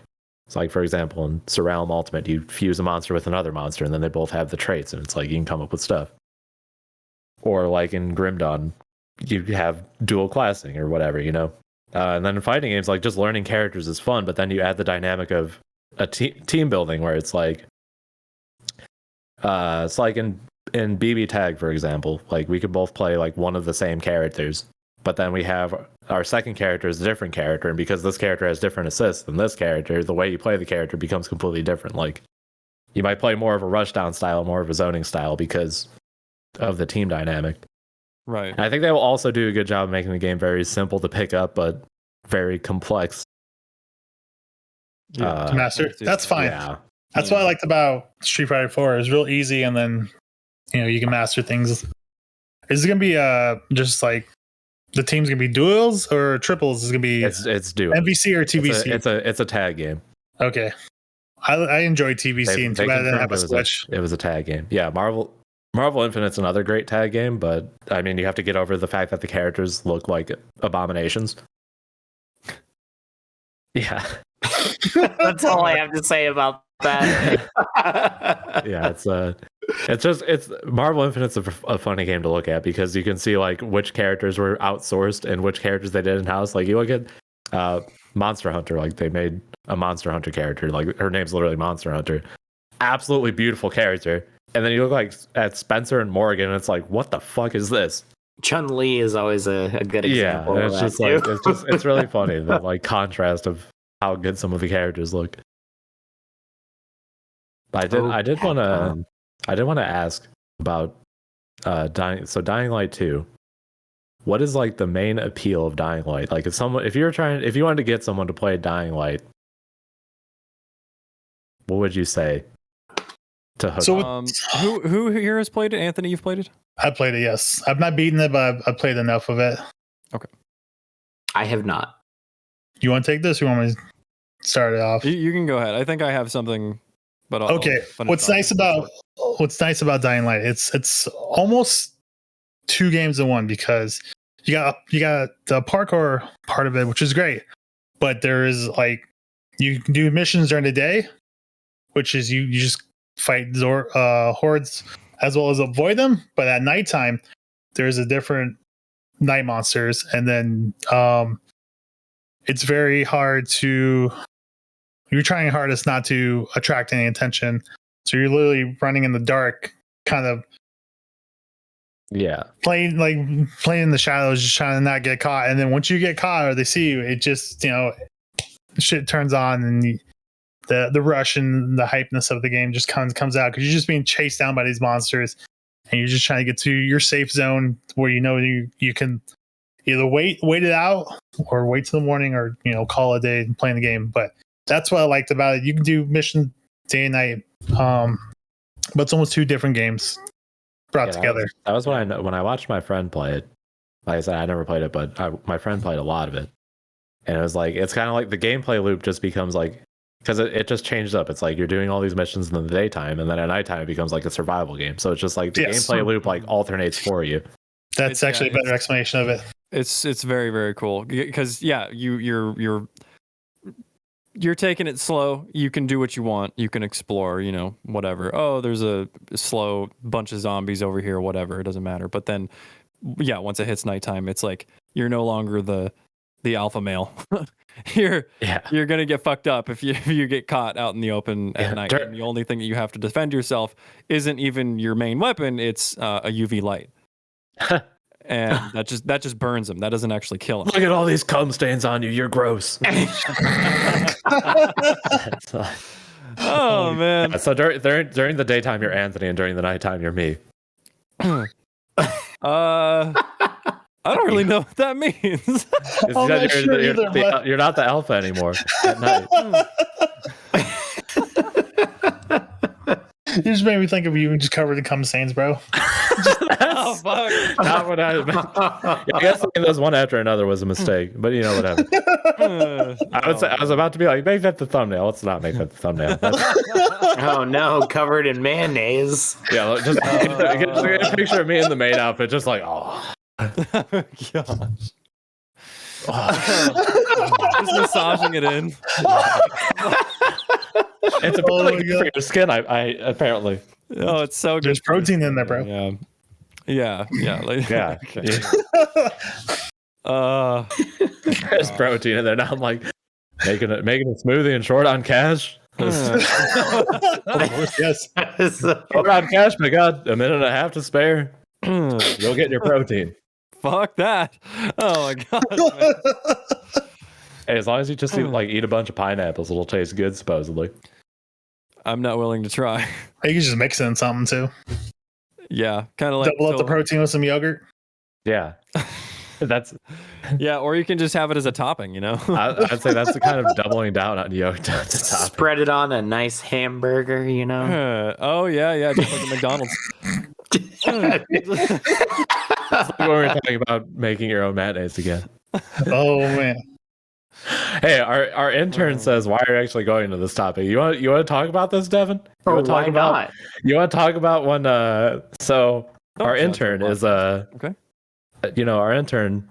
[SPEAKER 2] it's like, for example, in Surrealm Ultimate, you fuse a monster with another monster, and then they both have the traits, and it's like you can come up with stuff. Or like in Grim Dawn, you have dual classing or whatever, And then in fighting games, like, just learning characters is fun, but then you add the dynamic of a team building where it's like in BB Tag, for example, like we could both play like one of the same characters. But then we have our second character is a different character, and because this character has different assists than this character, the way you play the character becomes completely different. Like, you might play more of a rushdown style, more of a zoning style because of the team dynamic.
[SPEAKER 4] Right.
[SPEAKER 2] And I think they will also do a good job of making the game very simple to pick up, but very complex.
[SPEAKER 1] To master. That's fine. Yeah. That's what I liked about Street Fighter 4. It was real easy, and then you can master things. Is it gonna be just like the team's gonna be duels or triples? Is gonna be
[SPEAKER 2] it's duels.
[SPEAKER 1] MVC or TVC?
[SPEAKER 2] It's a tag game.
[SPEAKER 1] Okay, I enjoyed TVC, and too bad I didn't have a Switch.
[SPEAKER 2] It was a tag game. Yeah, Marvel Infinite's another great tag game, but I mean, you have to get over the fact that the characters look like abominations. Yeah,
[SPEAKER 3] that's all I have to say about that.
[SPEAKER 2] Yeah, it's Marvel Infinite's a funny game to look at because you can see like which characters were outsourced and which characters they did in house. Like, you look at Monster Hunter, like they made a Monster Hunter character, like her name's literally Monster Hunter, absolutely beautiful character. And then you look like at Spencer and Morgan, and it's like, what the fuck is this?
[SPEAKER 3] Chun-Li is always a good example.
[SPEAKER 2] Yeah, it's just like it's really funny, the like contrast of how good some of the characters look. I did want to ask about Dying Light 2. what is like the main appeal of Dying Light? Like if you wanted to get someone to play Dying Light, what would you say to hook?
[SPEAKER 1] So
[SPEAKER 4] who here has played it? Anthony, you've played it?
[SPEAKER 1] I played it, yes. I've not beaten it, but I've played enough of it.
[SPEAKER 4] Okay.
[SPEAKER 3] I have not.
[SPEAKER 1] You want to take this? Or you want me to start it off?
[SPEAKER 4] You can go ahead. I think I have something, but
[SPEAKER 1] okay. What's nice about Dying Light? It's almost 2 games in one, because you got the parkour part of it, which is great, but there is like you can do missions during the day, which is you just fight hordes as well as avoid them, but at nighttime there's a different night monsters, and then it's very hard to you're trying hardest not to attract any attention, so you're literally running in the dark, kind of playing in the shadows, just trying to not get caught. And then once you get caught or they see you, it just shit turns on, and the rush and the hypeness of the game just comes out, because you're just being chased down by these monsters, and you're just trying to get to your safe zone where you can either wait it out or wait till the morning, or call it a day and playing the game. But that's what I liked about it. You can do missions day and night, but it's almost 2 different games brought together.
[SPEAKER 2] That was when I watched my friend play it. Like I said, I never played it, but my friend played a lot of it, and it was like it's kind of like the gameplay loop just becomes like, because it just changed up. It's like you're doing all these missions in the daytime, and then at nighttime it becomes like a survival game. So it's just like the gameplay loop like alternates for you.
[SPEAKER 1] That's actually a better explanation of it.
[SPEAKER 4] It's very, very cool, because you're taking it slow. You can do what you want. You can explore, whatever. Oh, there's a slow bunch of zombies over here, whatever. It doesn't matter. But then, once it hits nighttime, it's like you're no longer the alpha male. You're gonna get fucked up if you get caught out in the open at night. And the only thing that you have to defend yourself isn't even your main weapon. It's a UV light. And that just burns him. That doesn't actually kill him.
[SPEAKER 2] Look at all these cum stains on you. You're gross.
[SPEAKER 4] Oh man.
[SPEAKER 2] Yeah, so during the daytime you're Anthony, and during the nighttime you're me.
[SPEAKER 4] I don't really know what that means.
[SPEAKER 2] You're not the alpha anymore at night.
[SPEAKER 1] You just made me think of you and just covered in cum stains, bro.
[SPEAKER 4] Oh fuck!
[SPEAKER 2] Not what I meant. I guess thinking those one after another was a mistake, but whatever. I was about to be like, make that the thumbnail. Let's not make that the thumbnail.
[SPEAKER 3] Oh no, covered in mayonnaise.
[SPEAKER 2] Yeah, just get a picture of me in the maid outfit, just like, oh.
[SPEAKER 4] Gosh. Just massaging it in.
[SPEAKER 2] It's really good for your skin, I apparently.
[SPEAKER 4] Oh, it's so good.
[SPEAKER 1] There's protein in there, bro.
[SPEAKER 4] Yeah.
[SPEAKER 2] There's protein in there. Now I'm like making a smoothie and short on cash.
[SPEAKER 1] Yes.
[SPEAKER 2] Short on cash, but got a minute and a half to spare. You'll get your protein.
[SPEAKER 4] Fuck that. Oh my god.
[SPEAKER 2] Hey, as long as you just eat a bunch of pineapples, it'll taste good, supposedly.
[SPEAKER 4] I'm not willing to try.
[SPEAKER 1] You can just mix it in something too.
[SPEAKER 4] Yeah, kind of like
[SPEAKER 1] double up the protein with some yogurt.
[SPEAKER 2] Yeah, that's.
[SPEAKER 4] Yeah, or you can just have it as a topping.
[SPEAKER 2] I'd say that's the kind of doubling down on yogurt.
[SPEAKER 3] Spread it on a nice hamburger.
[SPEAKER 4] Oh yeah, just like a McDonald's.
[SPEAKER 2] That's like when we were talking about making your own mayonnaise again.
[SPEAKER 1] Oh man.
[SPEAKER 2] Hey, our intern says, "Why are you actually going to this topic? You want to talk about this, Devin? You want to talk about? You want to talk about when? Our intern is
[SPEAKER 4] okay.
[SPEAKER 2] Our intern.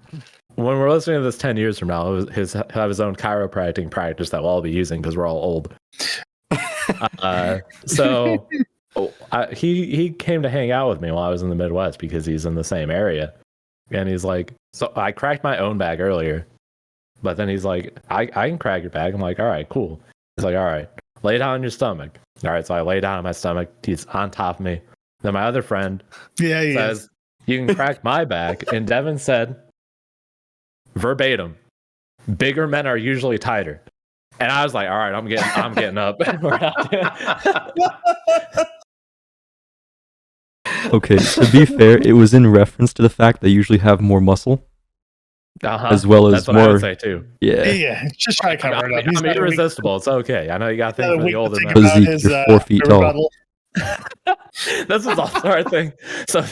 [SPEAKER 2] When we're listening to this 10 years from now, he'll have his own chiropractic practice that we'll all be using because we're all old. He came to hang out with me while I was in the Midwest because he's in the same area, and he's like, so I cracked my own bag earlier. But then he's like, I can crack your bag. I'm like, all right, cool. He's like, all right, lay down on your stomach. All right, so I lay down on my stomach. He's on top of me. Then my other friend says, you can crack my bag. And Devin said, verbatim, bigger men are usually tighter. And I was like, all right, I'm getting up.
[SPEAKER 5] Okay, to be fair, it was in reference to the fact they usually have more muscle, as well as
[SPEAKER 2] That's what
[SPEAKER 5] more.
[SPEAKER 2] I would say too.
[SPEAKER 5] Yeah,
[SPEAKER 1] just try to cover it up. He's
[SPEAKER 2] I'm
[SPEAKER 1] got a week-
[SPEAKER 2] irresistible. It's okay. I know you got
[SPEAKER 1] he's
[SPEAKER 2] things
[SPEAKER 1] got a
[SPEAKER 2] for the
[SPEAKER 1] week to
[SPEAKER 2] older
[SPEAKER 1] think
[SPEAKER 2] men.
[SPEAKER 1] about
[SPEAKER 5] Zeke,
[SPEAKER 1] his,
[SPEAKER 5] you're 4 feet
[SPEAKER 1] the
[SPEAKER 5] tall.
[SPEAKER 1] rebuttal.
[SPEAKER 2] This is also our thing. So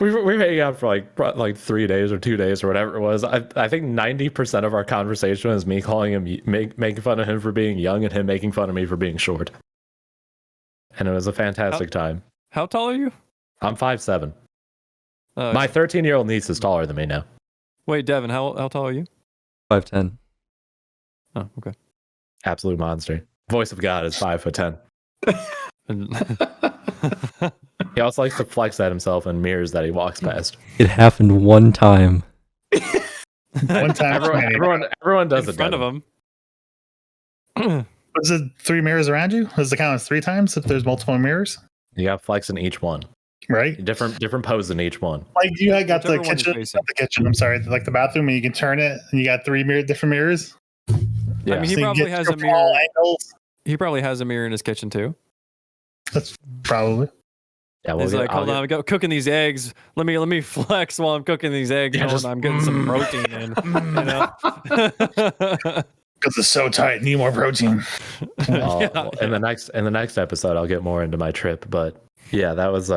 [SPEAKER 2] we were hanging out for like 3 days or 2 days or whatever it was. I think 90% of our conversation was me calling him, making fun of him for being young, and him making fun of me for being short. And it was a fantastic time.
[SPEAKER 4] How tall are you?
[SPEAKER 2] I'm 5'7".
[SPEAKER 4] Uh,
[SPEAKER 2] My 13-year-old niece is taller than me now.
[SPEAKER 4] Wait, Devin, how tall are you?
[SPEAKER 5] 5'10".
[SPEAKER 4] Oh, okay.
[SPEAKER 2] Absolute monster. Voice of God is 5'10". He also likes to flex at himself in mirrors that he walks past.
[SPEAKER 5] It happened one time.
[SPEAKER 1] One time.
[SPEAKER 2] Everyone does
[SPEAKER 4] in
[SPEAKER 2] it.
[SPEAKER 4] front of him.
[SPEAKER 1] Was it 3 mirrors around you? Does it count as 3 times if there's multiple mirrors?
[SPEAKER 2] You got flex in each one.
[SPEAKER 1] Right?
[SPEAKER 2] Different pose in each one.
[SPEAKER 1] Like you had got the
[SPEAKER 4] Whichever one
[SPEAKER 1] kitchen,
[SPEAKER 4] you're
[SPEAKER 1] not the kitchen. I'm sorry, like the bathroom, and you can turn it, and you got 3 different mirrors.
[SPEAKER 2] Yeah.
[SPEAKER 4] I mean, he
[SPEAKER 1] So you
[SPEAKER 4] probably
[SPEAKER 1] get
[SPEAKER 4] has
[SPEAKER 1] your
[SPEAKER 4] a mirror.
[SPEAKER 1] all angles.
[SPEAKER 4] He probably has a mirror in his kitchen too.
[SPEAKER 1] That's probably.
[SPEAKER 2] Yeah,
[SPEAKER 4] He's like, hold on, I'm cooking these eggs. Let me flex while I'm cooking these eggs.
[SPEAKER 2] Yeah,
[SPEAKER 4] I'm getting some protein in. You know.
[SPEAKER 1] Because it's so tight, need more protein.
[SPEAKER 2] Well, in the next episode, I'll get more into my trip. But yeah, that was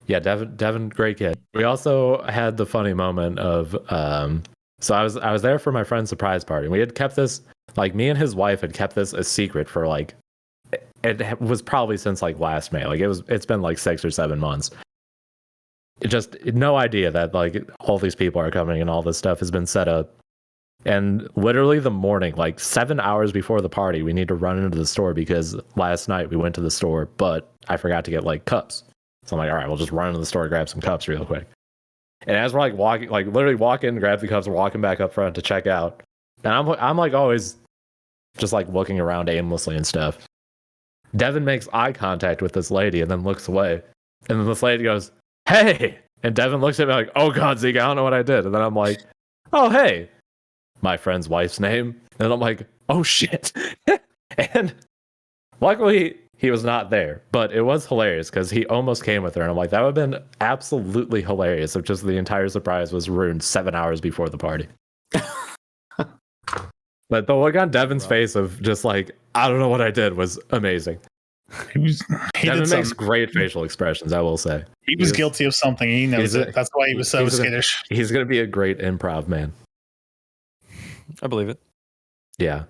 [SPEAKER 2] Devin, great kid. We also had the funny moment of so I was there for my friend's surprise party. We had kept this, like, me and his wife had kept this a secret for like, it was probably since like last May. Like it's been like 6 or 7 months. It just no idea that like all these people are coming and all this stuff has been set up. And literally the morning, like 7 hours before the party, we need to run into the store because last night we went to the store, but I forgot to get like cups. So I'm like, all right, we'll just run into the store, grab some cups real quick. And as we're like walking, like literally walk in, grab the cups, we're walking back up front to check out. And I'm like always just like looking around aimlessly and stuff. Devin makes eye contact with this lady and then looks away. And then this lady goes, "Hey!" And Devin looks at me like, "Oh God, Zeke, I don't know what I did." And then I'm like, "Oh, hey." My friend's wife's name. And I'm like, "Oh shit." And luckily he was not there, but it was hilarious because he almost came with her. And I'm like, that would have been absolutely hilarious if just the entire surprise was ruined 7 hours before the party. But the look on Devin's face of just like, I don't know what I did was amazing. Devin makes great facial expressions, I will say.
[SPEAKER 1] He was guilty of something. He knows it. That's why he was so skittish.
[SPEAKER 2] He's going to be a great improv man.
[SPEAKER 4] I believe it.
[SPEAKER 2] Yeah.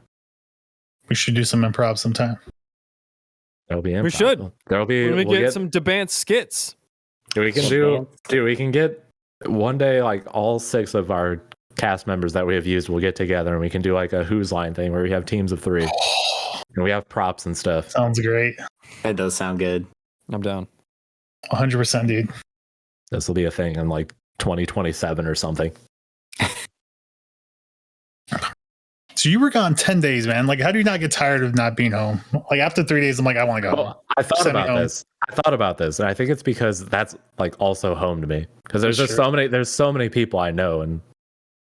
[SPEAKER 1] We should do some improv sometime.
[SPEAKER 2] That'll be improv.
[SPEAKER 4] We should.
[SPEAKER 2] There'll be.
[SPEAKER 4] We'll get some Bants skits.
[SPEAKER 2] We can get one day like all 6 of our cast members that we have used will get together and we can do like a Who's Line thing where we have teams of 3 and we have props and stuff.
[SPEAKER 1] Sounds great.
[SPEAKER 3] That does sound good.
[SPEAKER 4] I'm down.
[SPEAKER 1] 100%, dude.
[SPEAKER 2] This will be a thing in like 2027 or something.
[SPEAKER 1] So you were gone 10 days, man. Like, how do you not get tired of not being home? Like after 3 days, I'm like, I want to go home.
[SPEAKER 2] I thought about this, and I think it's because that's like also home to me. Because there's just so many people I know and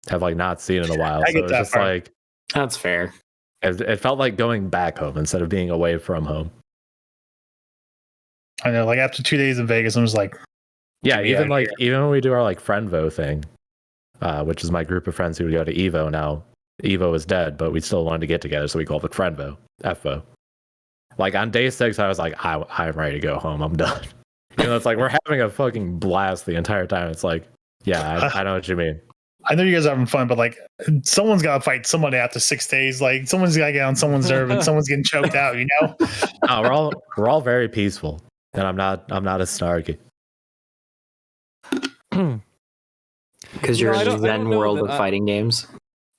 [SPEAKER 2] have like not seen in a while.
[SPEAKER 1] I get that
[SPEAKER 2] just
[SPEAKER 1] part.
[SPEAKER 2] like
[SPEAKER 3] That's fair.
[SPEAKER 2] it felt like going back home instead of being away from home.
[SPEAKER 1] I know, like after 2 days in Vegas, I'm just like,
[SPEAKER 2] Yeah, even when we do our like Friendvo thing, which is my group of friends who would go to Evo now. Evo is dead, but we still wanted to get together, so we called it Friendvo, FVO. Like on day 6, I was like, I'm ready to go home. I'm done. You know, it's like we're having a fucking blast the entire time. It's like, yeah, I know what you mean.
[SPEAKER 1] I know you guys are having fun, but like someone's got to fight somebody after 6 days. Like someone's got to get on someone's nerve, and someone's getting choked out. You know?
[SPEAKER 2] No, we're all very peaceful, and I'm not as snarky.
[SPEAKER 3] Because you're in the Zen world of fighting games.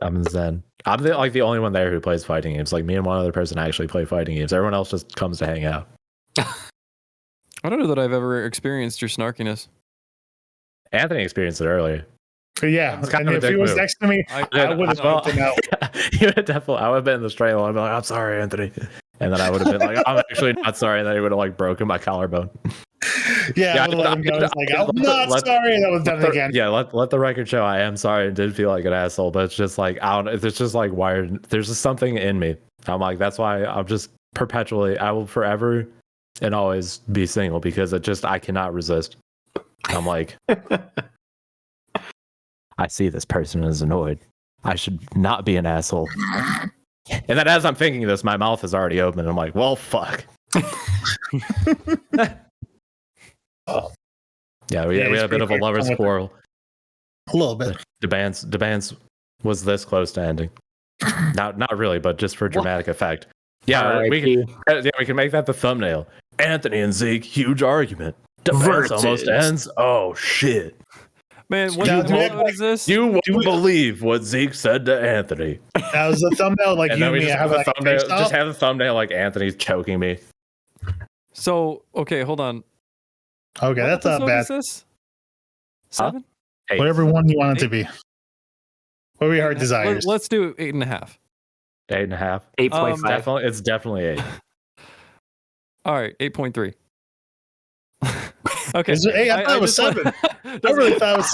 [SPEAKER 2] I'm Zen. I'm the only one there who plays fighting games. Like me and one other person actually play fighting games. Everyone else just comes to hang out.
[SPEAKER 4] I don't know that I've ever experienced your snarkiness.
[SPEAKER 2] Anthony experienced it earlier.
[SPEAKER 1] But yeah,
[SPEAKER 2] It's kind
[SPEAKER 1] and
[SPEAKER 2] of a
[SPEAKER 1] if he
[SPEAKER 2] dick
[SPEAKER 1] was
[SPEAKER 2] move.
[SPEAKER 1] next to me, I would have choked him out.
[SPEAKER 2] I would have been in the straight line. I'd be like, "I'm sorry, Anthony," and then I would have been like, "I'm actually not sorry." And then he would have like broken my collarbone.
[SPEAKER 1] Yeah, I would let him go. It's like, I'm not sorry. That was done again.
[SPEAKER 2] Yeah, let the record show I am sorry and did feel like an asshole, but it's just like I don't. It's just like wired. There's just something in me. I'm like, that's why I'm just perpetually. I will forever and always be single because I cannot resist. I'm like, I see this person is annoyed. I should not be an asshole. And then as I'm thinking this, my mouth is already open. I'm like, well, fuck. Yeah, we had a bit of a lover's quarrel.
[SPEAKER 1] A little bit.
[SPEAKER 2] The Bants was this close to ending. Not really, but just for dramatic effect. Yeah, we can make that the thumbnail. Anthony and Zeke, huge argument. The Bants almost ends. Oh shit.
[SPEAKER 4] Man, what is this?
[SPEAKER 2] You won't believe what Zeke said to Anthony.
[SPEAKER 1] That was the thumbnail, like, you and me.
[SPEAKER 2] Have the thumbnail like Anthony's choking me.
[SPEAKER 4] So, okay, hold on.
[SPEAKER 1] Okay, that's not bad.
[SPEAKER 4] Is this? 7?
[SPEAKER 2] Huh?
[SPEAKER 1] Whatever one you want it to be. What were your heart desires?
[SPEAKER 4] Let's do 8.5.
[SPEAKER 2] 8.5.
[SPEAKER 3] 8.5.
[SPEAKER 2] It's definitely 8.
[SPEAKER 4] All right, 8.3. Okay.
[SPEAKER 1] I thought it was 7. I really thought it was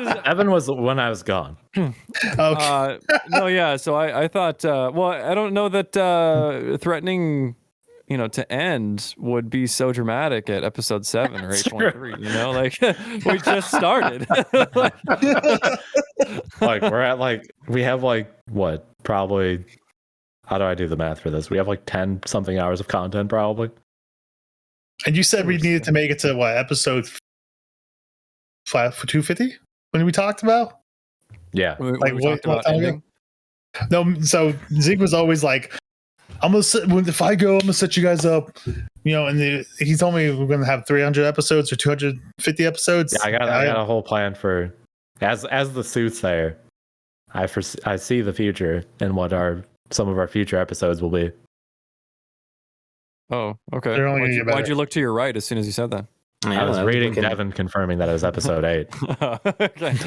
[SPEAKER 1] 7.
[SPEAKER 2] 7 was when I was gone.
[SPEAKER 1] Okay.
[SPEAKER 4] No, yeah. So I thought, well, I don't know that threatening, to end would be so dramatic at episode 7 or 8.3. Like we just started.
[SPEAKER 2] Like we're at we have what? Probably. How do I do the math for this? We have 10 something hours of content probably.
[SPEAKER 1] And you said we needed to make it to what, episode 250 when we talked about?
[SPEAKER 2] Yeah.
[SPEAKER 4] We talked about ending.
[SPEAKER 1] No, so Zeke was always like, if I go, I'm gonna set you guys up, and he told me we're gonna have 300 episodes or 250 episodes.
[SPEAKER 2] Yeah, I got a whole plan for as the soothsayer. I see the future and what some of our future episodes will be.
[SPEAKER 4] Oh, okay. Why'd you look to your right as soon as you said that?
[SPEAKER 2] I was reading Devin confirming that it was episod 8.
[SPEAKER 4] Okay.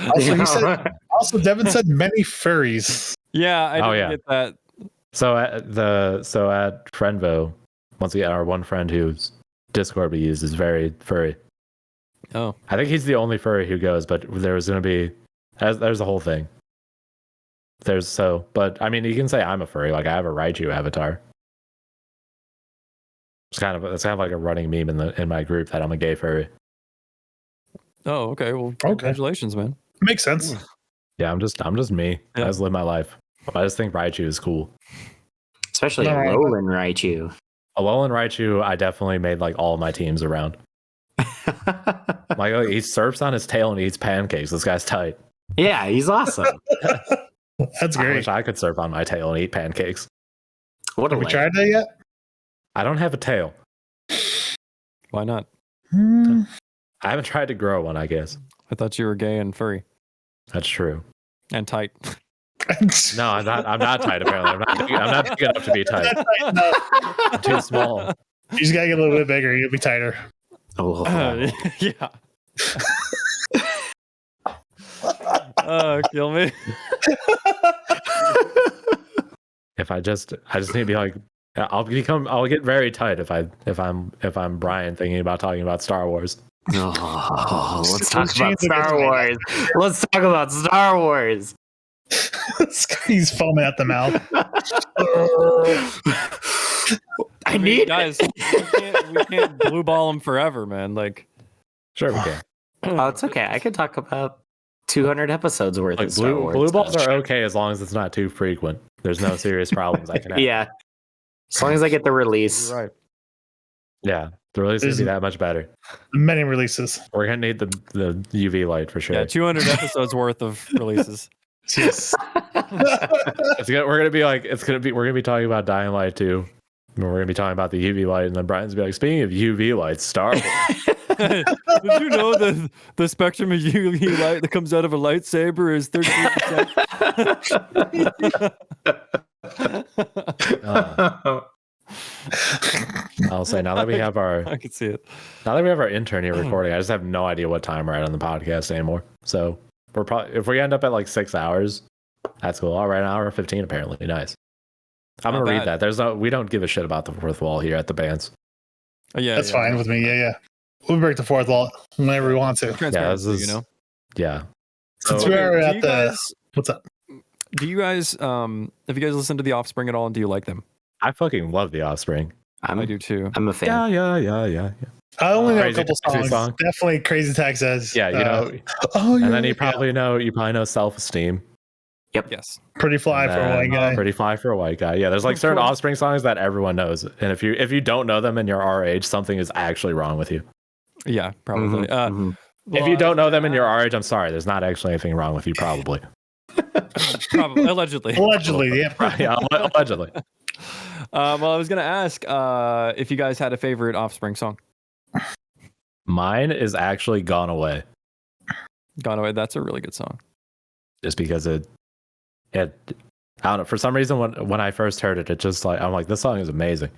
[SPEAKER 1] Also, Devin said many furries.
[SPEAKER 4] Yeah, I didn't get that.
[SPEAKER 2] So at Friendvo, once again, our one friend whose Discord we use is very furry.
[SPEAKER 4] Oh,
[SPEAKER 2] I think he's the only furry who goes, but there's going to be there's a whole thing. But I mean, you can say I'm a furry. I have a Raichu avatar. It's kind of like a running meme in my group that I'm a gay furry.
[SPEAKER 4] Oh, okay. Well, congratulations, man.
[SPEAKER 1] Makes sense.
[SPEAKER 2] Yeah, I'm just me.
[SPEAKER 4] Yeah.
[SPEAKER 2] I just live my life. I just think Raichu is cool.
[SPEAKER 3] Especially Alolan Raichu.
[SPEAKER 2] Alolan Raichu, I definitely made all my teams around. He surfs on his tail and eats pancakes. This guy's tight.
[SPEAKER 3] Yeah, he's awesome.
[SPEAKER 1] That's great.
[SPEAKER 2] I wish I could surf on my tail and eat pancakes.
[SPEAKER 3] Have
[SPEAKER 1] we tried that yet?
[SPEAKER 2] I don't have a tail.
[SPEAKER 4] Why not?
[SPEAKER 2] I haven't tried to grow one, I guess.
[SPEAKER 4] I thought you were gay and furry.
[SPEAKER 2] That's true.
[SPEAKER 4] And tight.
[SPEAKER 2] No, I'm not tight, apparently. I'm not big enough to be tight.
[SPEAKER 1] No.
[SPEAKER 2] I'm too small.
[SPEAKER 1] You just gotta get a little bit bigger. You'll be tighter.
[SPEAKER 4] Yeah. Kill me.
[SPEAKER 2] If I just need to be I'll get very tight if I'm Brian thinking about talking about Star Wars.
[SPEAKER 3] Let's talk about Star Wars. Let's talk about Star Wars.
[SPEAKER 1] He's foaming at the mouth.
[SPEAKER 4] I mean, guys, we can't blue ball him forever, man.
[SPEAKER 2] Sure we can.
[SPEAKER 3] Oh, it's okay. I could talk about 200 episodes worth of Star Wars.
[SPEAKER 2] Blue balls are okay as long as it's not too frequent. There's no serious problems I can have.
[SPEAKER 3] Yeah. As long as I get the release.
[SPEAKER 4] You're right.
[SPEAKER 2] Yeah. The release is be that much better.
[SPEAKER 1] Many releases.
[SPEAKER 2] We're gonna need the UV light for sure.
[SPEAKER 4] Yeah, 200 episodes worth of releases.
[SPEAKER 1] Yes.
[SPEAKER 2] We're gonna be talking about Dying Light 2. And we're gonna be talking about the UV light, and then Brian's gonna be like, speaking of UV lights, Star Wars.
[SPEAKER 4] Did you know that the spectrum of UV light that comes out of a lightsaber is 13%?
[SPEAKER 2] I'll say now that we have
[SPEAKER 4] I can see it.
[SPEAKER 2] Now that we have our intern here recording, I just have no idea what time we're at on the podcast anymore. So we're probably, if we end up at 6 hours, that's cool. All right, an hour 15 apparently. Nice. I'm gonna read that. We don't give a shit about the fourth wall here at the Bants.
[SPEAKER 4] Oh, yeah,
[SPEAKER 1] that's fine with me. Yeah. We'll break the fourth wall whenever we want to.
[SPEAKER 2] Yeah, Yeah.
[SPEAKER 1] Since we're at what's up?
[SPEAKER 4] Do you guys, have you guys listened to The Offspring at all, and do you like them?
[SPEAKER 2] I fucking love The Offspring.
[SPEAKER 4] I do too.
[SPEAKER 3] I'm a fan.
[SPEAKER 2] Yeah.
[SPEAKER 1] I only know a
[SPEAKER 2] Crazy
[SPEAKER 1] couple
[SPEAKER 2] Taxi
[SPEAKER 1] songs.
[SPEAKER 2] song.
[SPEAKER 1] Definitely Crazy Taxi says.
[SPEAKER 2] Yeah, you know.
[SPEAKER 1] Oh,
[SPEAKER 2] And then you probably know Self-Esteem.
[SPEAKER 4] Yes.
[SPEAKER 1] Pretty Fly
[SPEAKER 2] And
[SPEAKER 1] for a
[SPEAKER 2] then
[SPEAKER 1] white guy.
[SPEAKER 2] Pretty Fly for a white guy. Yeah, there's like
[SPEAKER 4] Of
[SPEAKER 2] certain
[SPEAKER 4] course.
[SPEAKER 2] Offspring songs that everyone knows. And if you don't know them and you're our age, something is actually wrong with you.
[SPEAKER 4] Yeah, probably.
[SPEAKER 2] If you don't know them and you're our age, I'm sorry. There's not actually anything wrong with you, probably.
[SPEAKER 4] probably allegedly.
[SPEAKER 1] Allegedly, yeah.
[SPEAKER 2] Yeah, allegedly.
[SPEAKER 4] Well, I was gonna ask if you guys had a favorite Offspring song.
[SPEAKER 2] Mine is actually Gone Away.
[SPEAKER 4] Gone Away. That's a really good song.
[SPEAKER 2] Just because it I don't know. For some reason, when I first heard it, it just like I'm like, this song is amazing.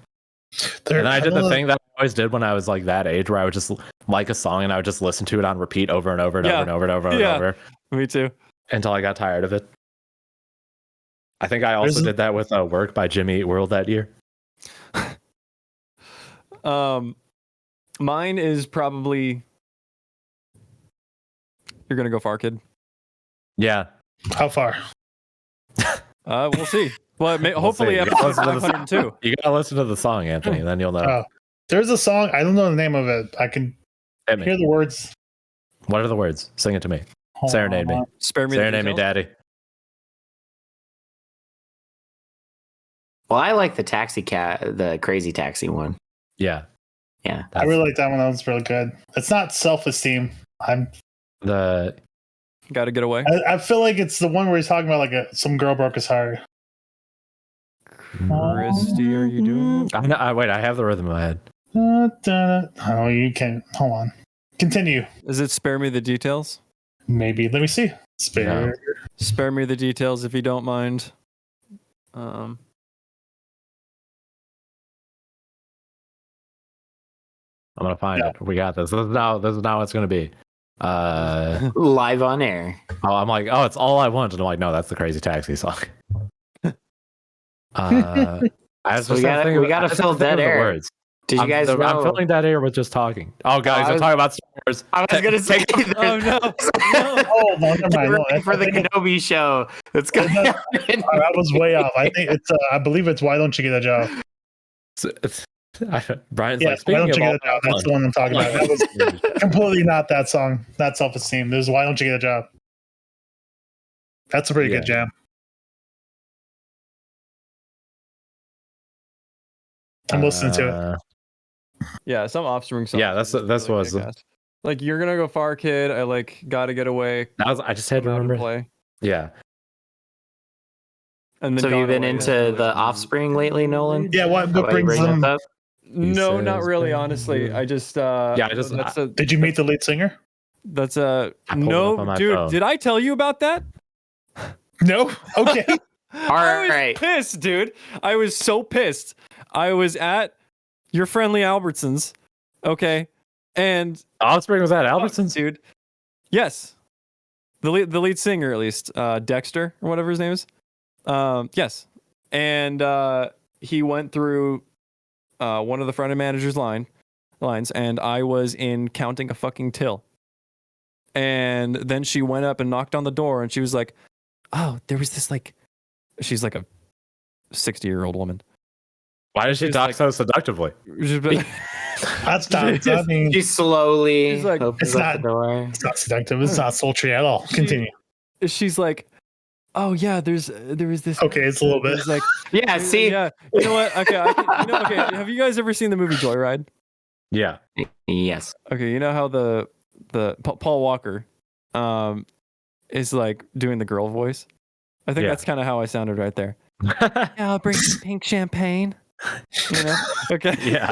[SPEAKER 2] And I did the thing that I always did when I was like that age, where I would just like a song and I would just listen to it on repeat over and over and over and over and over and over
[SPEAKER 4] Me too.
[SPEAKER 2] until I got tired of it. I think I also did that with Work by Jimmy Eat World that year.
[SPEAKER 4] Mine is probably You're Gonna Go Far, Kid.
[SPEAKER 2] Yeah.
[SPEAKER 1] How far?
[SPEAKER 4] We'll see. Well, hopefully
[SPEAKER 2] see.
[SPEAKER 4] episode 502.
[SPEAKER 2] You gotta listen to the song, Anthony, then you'll know.
[SPEAKER 1] Oh, there's a song. I don't know the name of it. I can hear the words.
[SPEAKER 2] What are the words? Sing it to me. Serenade me.
[SPEAKER 4] Spare me.
[SPEAKER 2] Serenade me, Daddy.
[SPEAKER 3] Well, I like the Crazy Taxi one.
[SPEAKER 2] Yeah.
[SPEAKER 3] Yeah.
[SPEAKER 1] I really like that one. That was really good. It's not Self-Esteem.
[SPEAKER 2] The
[SPEAKER 4] Gotta Get Away.
[SPEAKER 1] I feel like it's the one where he's talking about like some girl broke his heart.
[SPEAKER 4] Christy, are you doing it?
[SPEAKER 2] Wait, I have the rhythm in my head.
[SPEAKER 1] Oh, you can't. Hold on. Continue.
[SPEAKER 4] Is it Spare Me the Details?
[SPEAKER 1] Maybe. Let me see. Spare.
[SPEAKER 4] Spare me the details if you don't mind.
[SPEAKER 2] I'm gonna find it. We got this. This is now what it's gonna be.
[SPEAKER 3] Live on air.
[SPEAKER 2] I'm like, oh, it's All I Want, and I'm like, no, that's the Crazy Taxi song. I
[SPEAKER 3] So we gotta fill dead air.
[SPEAKER 2] Words.
[SPEAKER 3] Did you guys know?
[SPEAKER 2] I'm filling dead air with just talking. Oh, guys, I'm talking about Star Wars.
[SPEAKER 3] I was gonna say.
[SPEAKER 4] Oh no!
[SPEAKER 1] Oh, no, never mind. No,
[SPEAKER 3] for the Kenobi show. Let's go.
[SPEAKER 1] That was way off. I think it's. I believe it's Why Don't You Get a Job?
[SPEAKER 2] Brian's
[SPEAKER 1] Yeah,
[SPEAKER 2] like,
[SPEAKER 1] Why
[SPEAKER 2] speaking
[SPEAKER 1] Don't
[SPEAKER 2] of
[SPEAKER 1] You Get
[SPEAKER 2] all
[SPEAKER 1] a Job? That's the one I'm talking about. That was completely not that song. Not Self-Esteem. There's Why Don't You Get a Job? That's a pretty good jam. I'm listening to it.
[SPEAKER 4] Yeah, some Offspring songs.
[SPEAKER 2] Yeah, this was
[SPEAKER 4] like You're Gonna Go Far, Kid. I like Gotta Get Away.
[SPEAKER 2] I just had to remember.
[SPEAKER 4] Play.
[SPEAKER 2] Yeah.
[SPEAKER 4] And then
[SPEAKER 3] so you've been
[SPEAKER 4] Away,
[SPEAKER 3] into
[SPEAKER 4] really
[SPEAKER 3] the Offspring lately, Nolan?
[SPEAKER 1] Yeah, what brings them
[SPEAKER 3] up?
[SPEAKER 4] No, not really. Honestly, I just.
[SPEAKER 1] Did you meet the lead singer?
[SPEAKER 4] That's no, dude.
[SPEAKER 2] phone.
[SPEAKER 4] Did I tell you about that?
[SPEAKER 1] No. Okay.
[SPEAKER 4] I was pissed, dude. I was so pissed. I was at your friendly Albertsons, okay, and
[SPEAKER 2] Offspring was at Albertsons,
[SPEAKER 4] dude. Yes, the lead singer, at least, Dexter or whatever his name is. Yes, and he went through one of the front end manager's lines, and I was in counting a fucking till. And then she went up and knocked on the door, and she was like, "Oh, there was this like," she's like a 60-year-old woman.
[SPEAKER 2] Why does she talk so seductively?
[SPEAKER 1] That's not. I mean,
[SPEAKER 3] She slowly.
[SPEAKER 4] She's like,
[SPEAKER 3] opens up the door.
[SPEAKER 1] it's not seductive. It's not sultry at all. Continue.
[SPEAKER 4] She's like, "Oh yeah, there was this."
[SPEAKER 1] Okay, it's a little bit.
[SPEAKER 4] It's like,
[SPEAKER 3] Yeah, see?
[SPEAKER 4] yeah. You know what? Okay, okay. Have you guys ever seen the movie Joyride?
[SPEAKER 2] Yeah.
[SPEAKER 3] Yes.
[SPEAKER 4] Okay, you know how the Paul Walker, is like doing the girl voice. I think that's kind of how I sounded right there. Yeah, I'll bring some pink champagne. You know? Okay.
[SPEAKER 2] Yeah.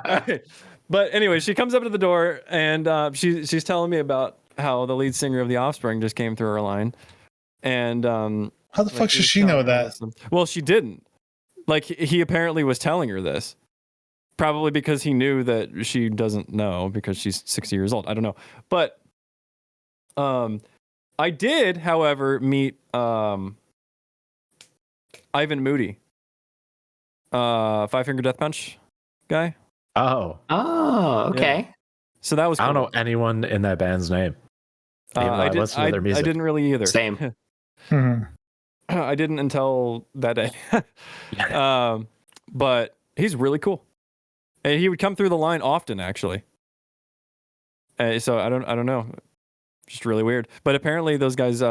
[SPEAKER 4] Anyways, but anyway, she comes up to the door and she's telling me about how the lead singer of The Offspring just came through her line. And
[SPEAKER 1] how the fuck should she know that?
[SPEAKER 4] Well, she didn't. Like, he apparently was telling her this. Probably because he knew that she doesn't know because she's 60 years old. I don't know. But I did, however, meet Ivan Moody. Five Finger Death Punch guy.
[SPEAKER 2] Oh,
[SPEAKER 3] okay.
[SPEAKER 4] Yeah. So that was cool.
[SPEAKER 2] I don't know anyone in that band's name.
[SPEAKER 4] I
[SPEAKER 2] listen to their music.
[SPEAKER 4] I didn't really either.
[SPEAKER 3] Same.
[SPEAKER 1] Hmm.
[SPEAKER 4] I didn't until that day. But He's really cool, and he would come through the line often, actually. So I don't know, just really weird. But apparently those guys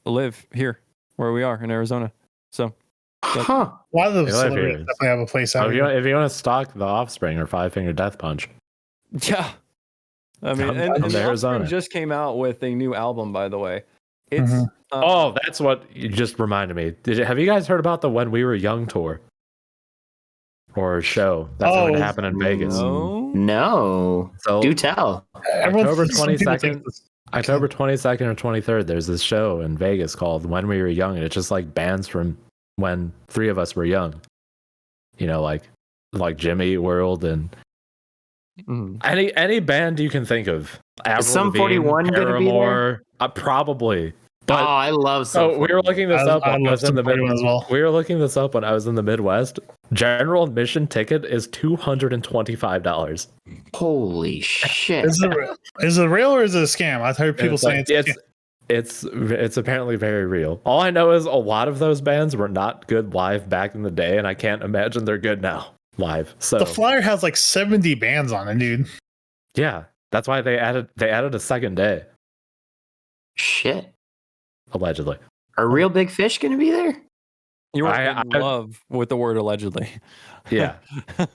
[SPEAKER 4] live here where we are in Arizona. So
[SPEAKER 3] Huh.
[SPEAKER 1] A lot of those
[SPEAKER 2] They live
[SPEAKER 1] celebrities
[SPEAKER 2] here.
[SPEAKER 1] definitely have a place out here.
[SPEAKER 2] If you want to stalk the Offspring or Five Finger Death Punch,
[SPEAKER 4] yeah, I mean,
[SPEAKER 2] Come
[SPEAKER 4] and
[SPEAKER 2] to
[SPEAKER 4] the
[SPEAKER 2] Arizona.
[SPEAKER 4] Offspring just came out with a new album, by the way. It's
[SPEAKER 2] oh, that's what you just reminded me. Have you guys heard about the When We Were Young tour or show that's going to happen in Vegas?
[SPEAKER 3] No.
[SPEAKER 2] So
[SPEAKER 3] Do tell.
[SPEAKER 2] October
[SPEAKER 1] Some people think
[SPEAKER 2] 22nd, October 22nd or 23rd, there's this show in Vegas called When We Were Young, and it's just like bands from when three of us were young. You know, like Jimmy Eat World and any band you can think of.
[SPEAKER 3] Is Sum 41 going to be there?
[SPEAKER 2] Probably. But
[SPEAKER 3] I love Sum 41.
[SPEAKER 2] we were looking this up when I was in the
[SPEAKER 1] Midwest as well.
[SPEAKER 2] We were looking this up when I was in the Midwest. General admission ticket is $225.
[SPEAKER 3] Holy shit.
[SPEAKER 1] Is it real or is it a scam? I've heard people saying
[SPEAKER 2] it's apparently very real. All I know is a lot of those bands were not good live back in the day, and I can't imagine they're good now live. So
[SPEAKER 1] the flyer has like 70 bands on it, dude.
[SPEAKER 2] Yeah, that's why they added a second day.
[SPEAKER 3] Shit.
[SPEAKER 2] Allegedly.
[SPEAKER 3] Are Real Big Fish going to be there?
[SPEAKER 4] You are in love with the word allegedly.
[SPEAKER 2] Yeah.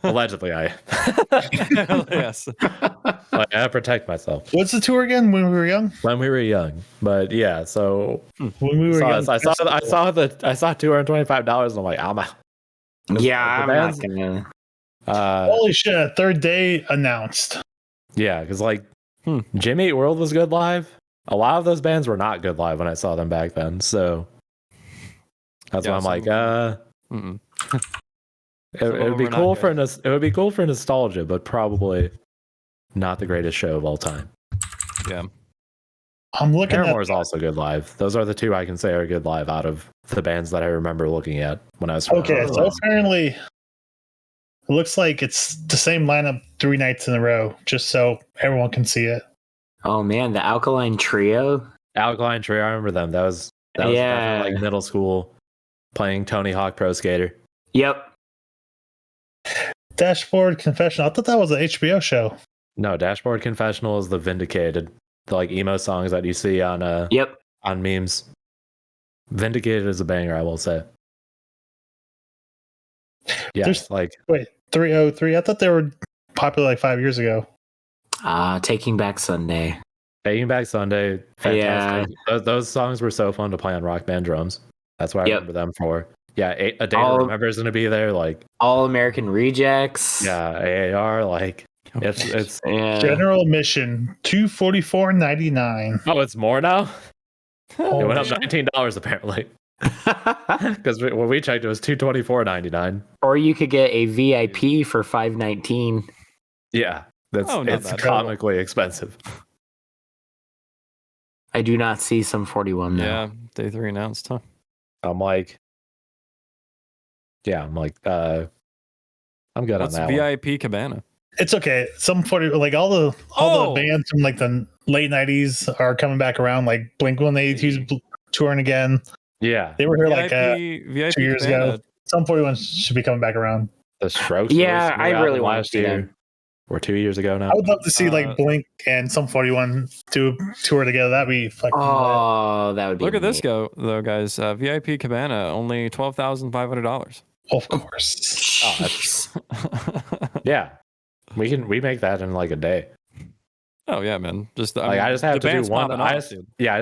[SPEAKER 2] Allegedly, yes. I protect myself.
[SPEAKER 1] What's the tour again? When we were young?
[SPEAKER 2] When we were young. But yeah, so
[SPEAKER 1] when we were young,
[SPEAKER 2] I saw $225 and I'm like, I'm out.
[SPEAKER 3] Yeah, I'm not gonna.
[SPEAKER 1] Holy shit! Third day announced.
[SPEAKER 2] Yeah, because Jimmy Eat World was good live. A lot of those bands were not good live when I saw them back then. So that's why I'm like, it would be cool for nostalgia, but probably not the greatest show of all time.
[SPEAKER 4] Yeah.
[SPEAKER 1] I'm looking
[SPEAKER 2] Paramore is also good live. Those are the two I can say are good live out of the bands that I remember looking at when I was.
[SPEAKER 1] Okay, so apparently it looks like it's the same lineup 3 nights in a row, just so everyone can see it.
[SPEAKER 3] Oh man, the Alkaline Trio.
[SPEAKER 2] I remember them. That was like middle school playing Tony Hawk Pro Skater.
[SPEAKER 3] Yep.
[SPEAKER 1] Dashboard Confessional. I thought that was an HBO show.
[SPEAKER 2] No, Dashboard Confessional is the Vindicated, the emo songs that you see on on memes. Vindicated is a banger, I will say. Yeah,
[SPEAKER 1] wait, 303. I thought they were popular like 5 years ago.
[SPEAKER 3] Taking Back Sunday.
[SPEAKER 2] Taking Back Sunday. Fantastic. Yeah. Those songs were so fun to play on Rock Band drums. That's what I remember them for. Yeah, A Day to Remember is going to be there.
[SPEAKER 3] All American Rejects.
[SPEAKER 2] Yeah, AAR. It's
[SPEAKER 1] general admission $244.99.
[SPEAKER 2] Oh, it's more now. It went up $19 apparently. Because when we checked, it was $224.99.
[SPEAKER 3] Or you could get a VIP for $519.
[SPEAKER 2] Yeah. It's comically expensive.
[SPEAKER 3] I do not see Sum 41 now.
[SPEAKER 4] Yeah, day 3 announced, huh?
[SPEAKER 2] I'm like, I'm good on that.
[SPEAKER 4] VIP Cabana?
[SPEAKER 1] It's okay. Sum 40, all the bands from the late 90s are coming back around. Like Blink-182's touring again.
[SPEAKER 2] Yeah,
[SPEAKER 1] they were here
[SPEAKER 4] VIP
[SPEAKER 1] 2 years ago. Sum 41 should be coming back around.
[SPEAKER 2] The Strokes.
[SPEAKER 3] Yeah, I really want to see
[SPEAKER 2] them. Or 2 years ago now.
[SPEAKER 1] I would love to see Blink and Sum 41 do a tour together. That'd be fucking.
[SPEAKER 3] Oh, that would be.
[SPEAKER 4] Look at this though, guys. VIP Cabana only $12,500.
[SPEAKER 1] Of course.
[SPEAKER 2] Yeah, we make that in a day.
[SPEAKER 4] Oh yeah, man. I just
[SPEAKER 2] have to do one. I just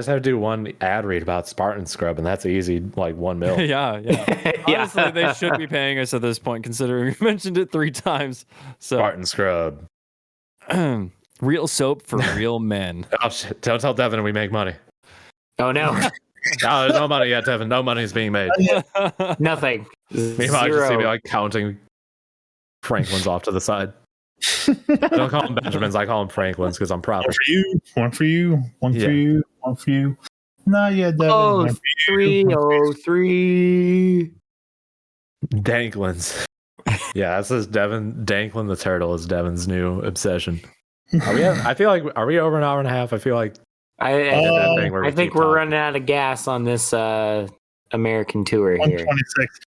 [SPEAKER 2] have to do one ad read about Spartan Scrub, and that's easy, $1 million.
[SPEAKER 4] yeah. Honestly, they should be paying us at this point, considering we mentioned it 3 times. So
[SPEAKER 2] Spartan Scrub,
[SPEAKER 4] real soap for real men.
[SPEAKER 2] Oh shit! Don't tell Devin we make money.
[SPEAKER 3] Oh no.
[SPEAKER 2] No, there's no money yet, Devin. No money's being made.
[SPEAKER 3] Nothing.
[SPEAKER 2] Meanwhile, I just see me counting Franklin's off to the side. I don't call them Benjamins. I call them Franklins because I'm proper.
[SPEAKER 1] One for you. One for you. Nah, yeah, Devin.
[SPEAKER 3] Oh, 303.
[SPEAKER 2] Danklins. Yeah, that says Devin. Danklin the Turtle is Devin's new obsession. I feel like, are we over an hour and a half? I feel like
[SPEAKER 3] I think we're running out of gas on this American tour here.
[SPEAKER 1] 126.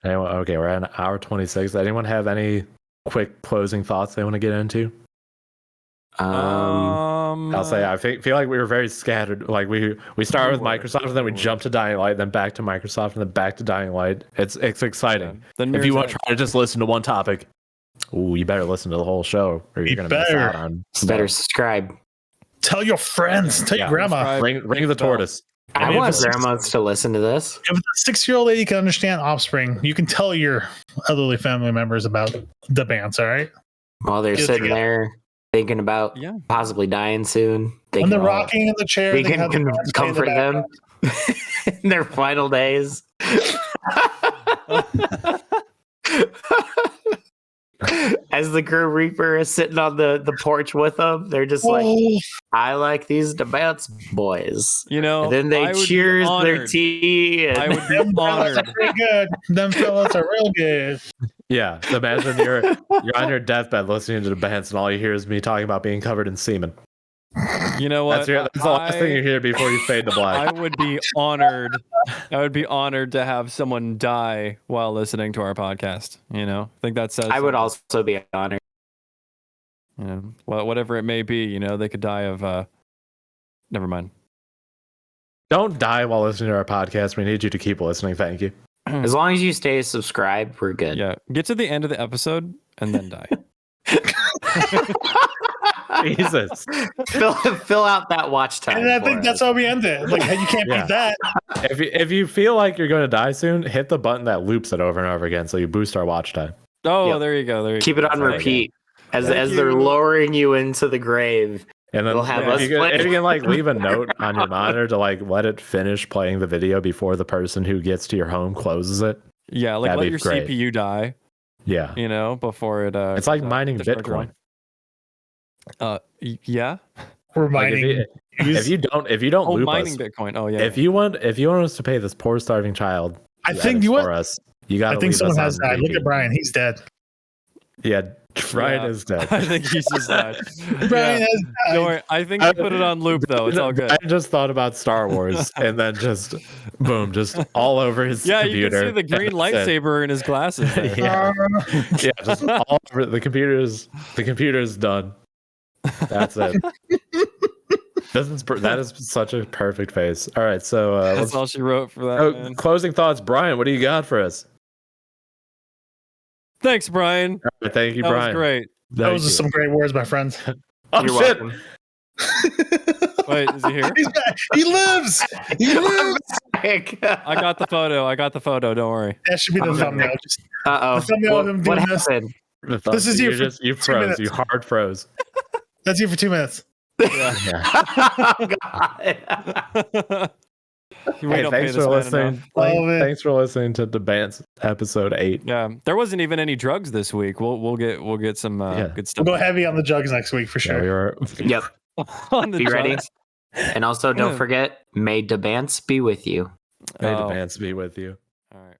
[SPEAKER 2] Anyone? Okay, we're at an hour 26. Anyone have any quick closing thoughts they want to get into? I'll say I feel like we were very scattered. Like we started with Microsoft, and then we jumped to Dying Light, then back to Microsoft, and then back to Dying Light. It's exciting.
[SPEAKER 4] Yeah.
[SPEAKER 2] If you want to try to just listen to one topic, you better listen to the whole show, or you're going to miss out on stuff.
[SPEAKER 3] Better subscribe.
[SPEAKER 1] Tell your friends. Tell your grandma.
[SPEAKER 2] Ring the tortoise.
[SPEAKER 3] I want grandmas to listen to this.
[SPEAKER 1] If a 6-year-old lady can understand Offspring, you can tell your elderly family members about the Bants, all right?
[SPEAKER 3] While they're sitting there thinking about possibly dying soon.
[SPEAKER 1] When they're rocking in the chair,
[SPEAKER 3] we can comfort them in their final days. As the Grim Reaper is sitting on the porch with them, they're just like, I like these Bants boys.
[SPEAKER 4] You know,
[SPEAKER 3] and then they cheers their tea. And
[SPEAKER 4] I would be honored.
[SPEAKER 1] Pretty good. Them fellas are real good.
[SPEAKER 2] Yeah, imagine you're on your deathbed listening to the Bants, and all you hear is me talking about being covered in semen.
[SPEAKER 4] You know what?
[SPEAKER 2] That's the last thing you hear before you fade to black.
[SPEAKER 4] I would be honored. I would be honored to have someone die while listening to our podcast. You know, I think that says.
[SPEAKER 3] I would also be honored.
[SPEAKER 4] You know, whatever it may be. You know, they could die of. Never mind.
[SPEAKER 2] Don't die while listening to our podcast. We need you to keep listening. Thank you.
[SPEAKER 3] As long as you stay subscribed, we're good.
[SPEAKER 4] Yeah, get to the end of the episode and then die.
[SPEAKER 2] Jesus.
[SPEAKER 3] Fill out that watch time.
[SPEAKER 1] And I think that's how we end it. Like, you can't beat that.
[SPEAKER 2] If you feel like you're going to die soon, hit the button that loops it over and over again so you boost our watch time.
[SPEAKER 4] Oh, there you go.
[SPEAKER 3] Keep it on repeat as they're lowering you into the grave.
[SPEAKER 2] And then
[SPEAKER 3] we'll have
[SPEAKER 2] if you can like leave a note on your monitor to like let it finish playing the video before the person who gets to your home closes it.
[SPEAKER 4] Yeah, like let your CPU die.
[SPEAKER 2] Yeah.
[SPEAKER 4] You know, before it
[SPEAKER 2] it's like mining Bitcoin.
[SPEAKER 4] Yeah.
[SPEAKER 1] We're mining.
[SPEAKER 2] Like if you don't loop
[SPEAKER 4] mining
[SPEAKER 2] us,
[SPEAKER 4] Bitcoin. Oh yeah.
[SPEAKER 2] If you want us to pay this poor starving child,
[SPEAKER 1] I think you
[SPEAKER 2] for us. You got.
[SPEAKER 1] I think someone has died. Look at Brian. He's dead.
[SPEAKER 2] Yeah, Brian is dead.
[SPEAKER 4] I think he's just died.
[SPEAKER 1] Brian has died.
[SPEAKER 4] Don't worry. I think you put it on loop though. It's all good.
[SPEAKER 2] I just thought about Star Wars and then just boom, just all over his computer.
[SPEAKER 4] You can see the green lightsaber in his glasses.
[SPEAKER 2] yeah, just all over the computer's done. That's it. That is such a perfect face. All right, so
[SPEAKER 4] that's all she wrote for that.
[SPEAKER 2] Closing thoughts, Brian. What do you got for us?
[SPEAKER 4] Thanks, Brian.
[SPEAKER 2] Right, thank you,
[SPEAKER 4] that
[SPEAKER 2] Brian.
[SPEAKER 4] Was great.
[SPEAKER 1] Those are some great words, my friends.
[SPEAKER 2] Oh shit!
[SPEAKER 4] Wait, is he here?
[SPEAKER 1] He's back. He lives. He lives.
[SPEAKER 4] I got the photo. Don't worry.
[SPEAKER 1] That should be the thumbnail.
[SPEAKER 3] Uh oh. What happened?
[SPEAKER 1] This is you.
[SPEAKER 2] You froze. You hard froze.
[SPEAKER 1] That's you for 2 minutes.
[SPEAKER 2] Yeah.
[SPEAKER 3] Oh, God.
[SPEAKER 2] Hey, thanks for listening. Thanks for listening to the Bants episode 8.
[SPEAKER 4] Yeah, there wasn't even any drugs this week. We'll get some good stuff.
[SPEAKER 1] We'll go heavy on the drugs next week for sure.
[SPEAKER 3] Yep. Be ready. And also, don't forget, may the Bants be with you.
[SPEAKER 2] May the Bants be with you.
[SPEAKER 4] All right.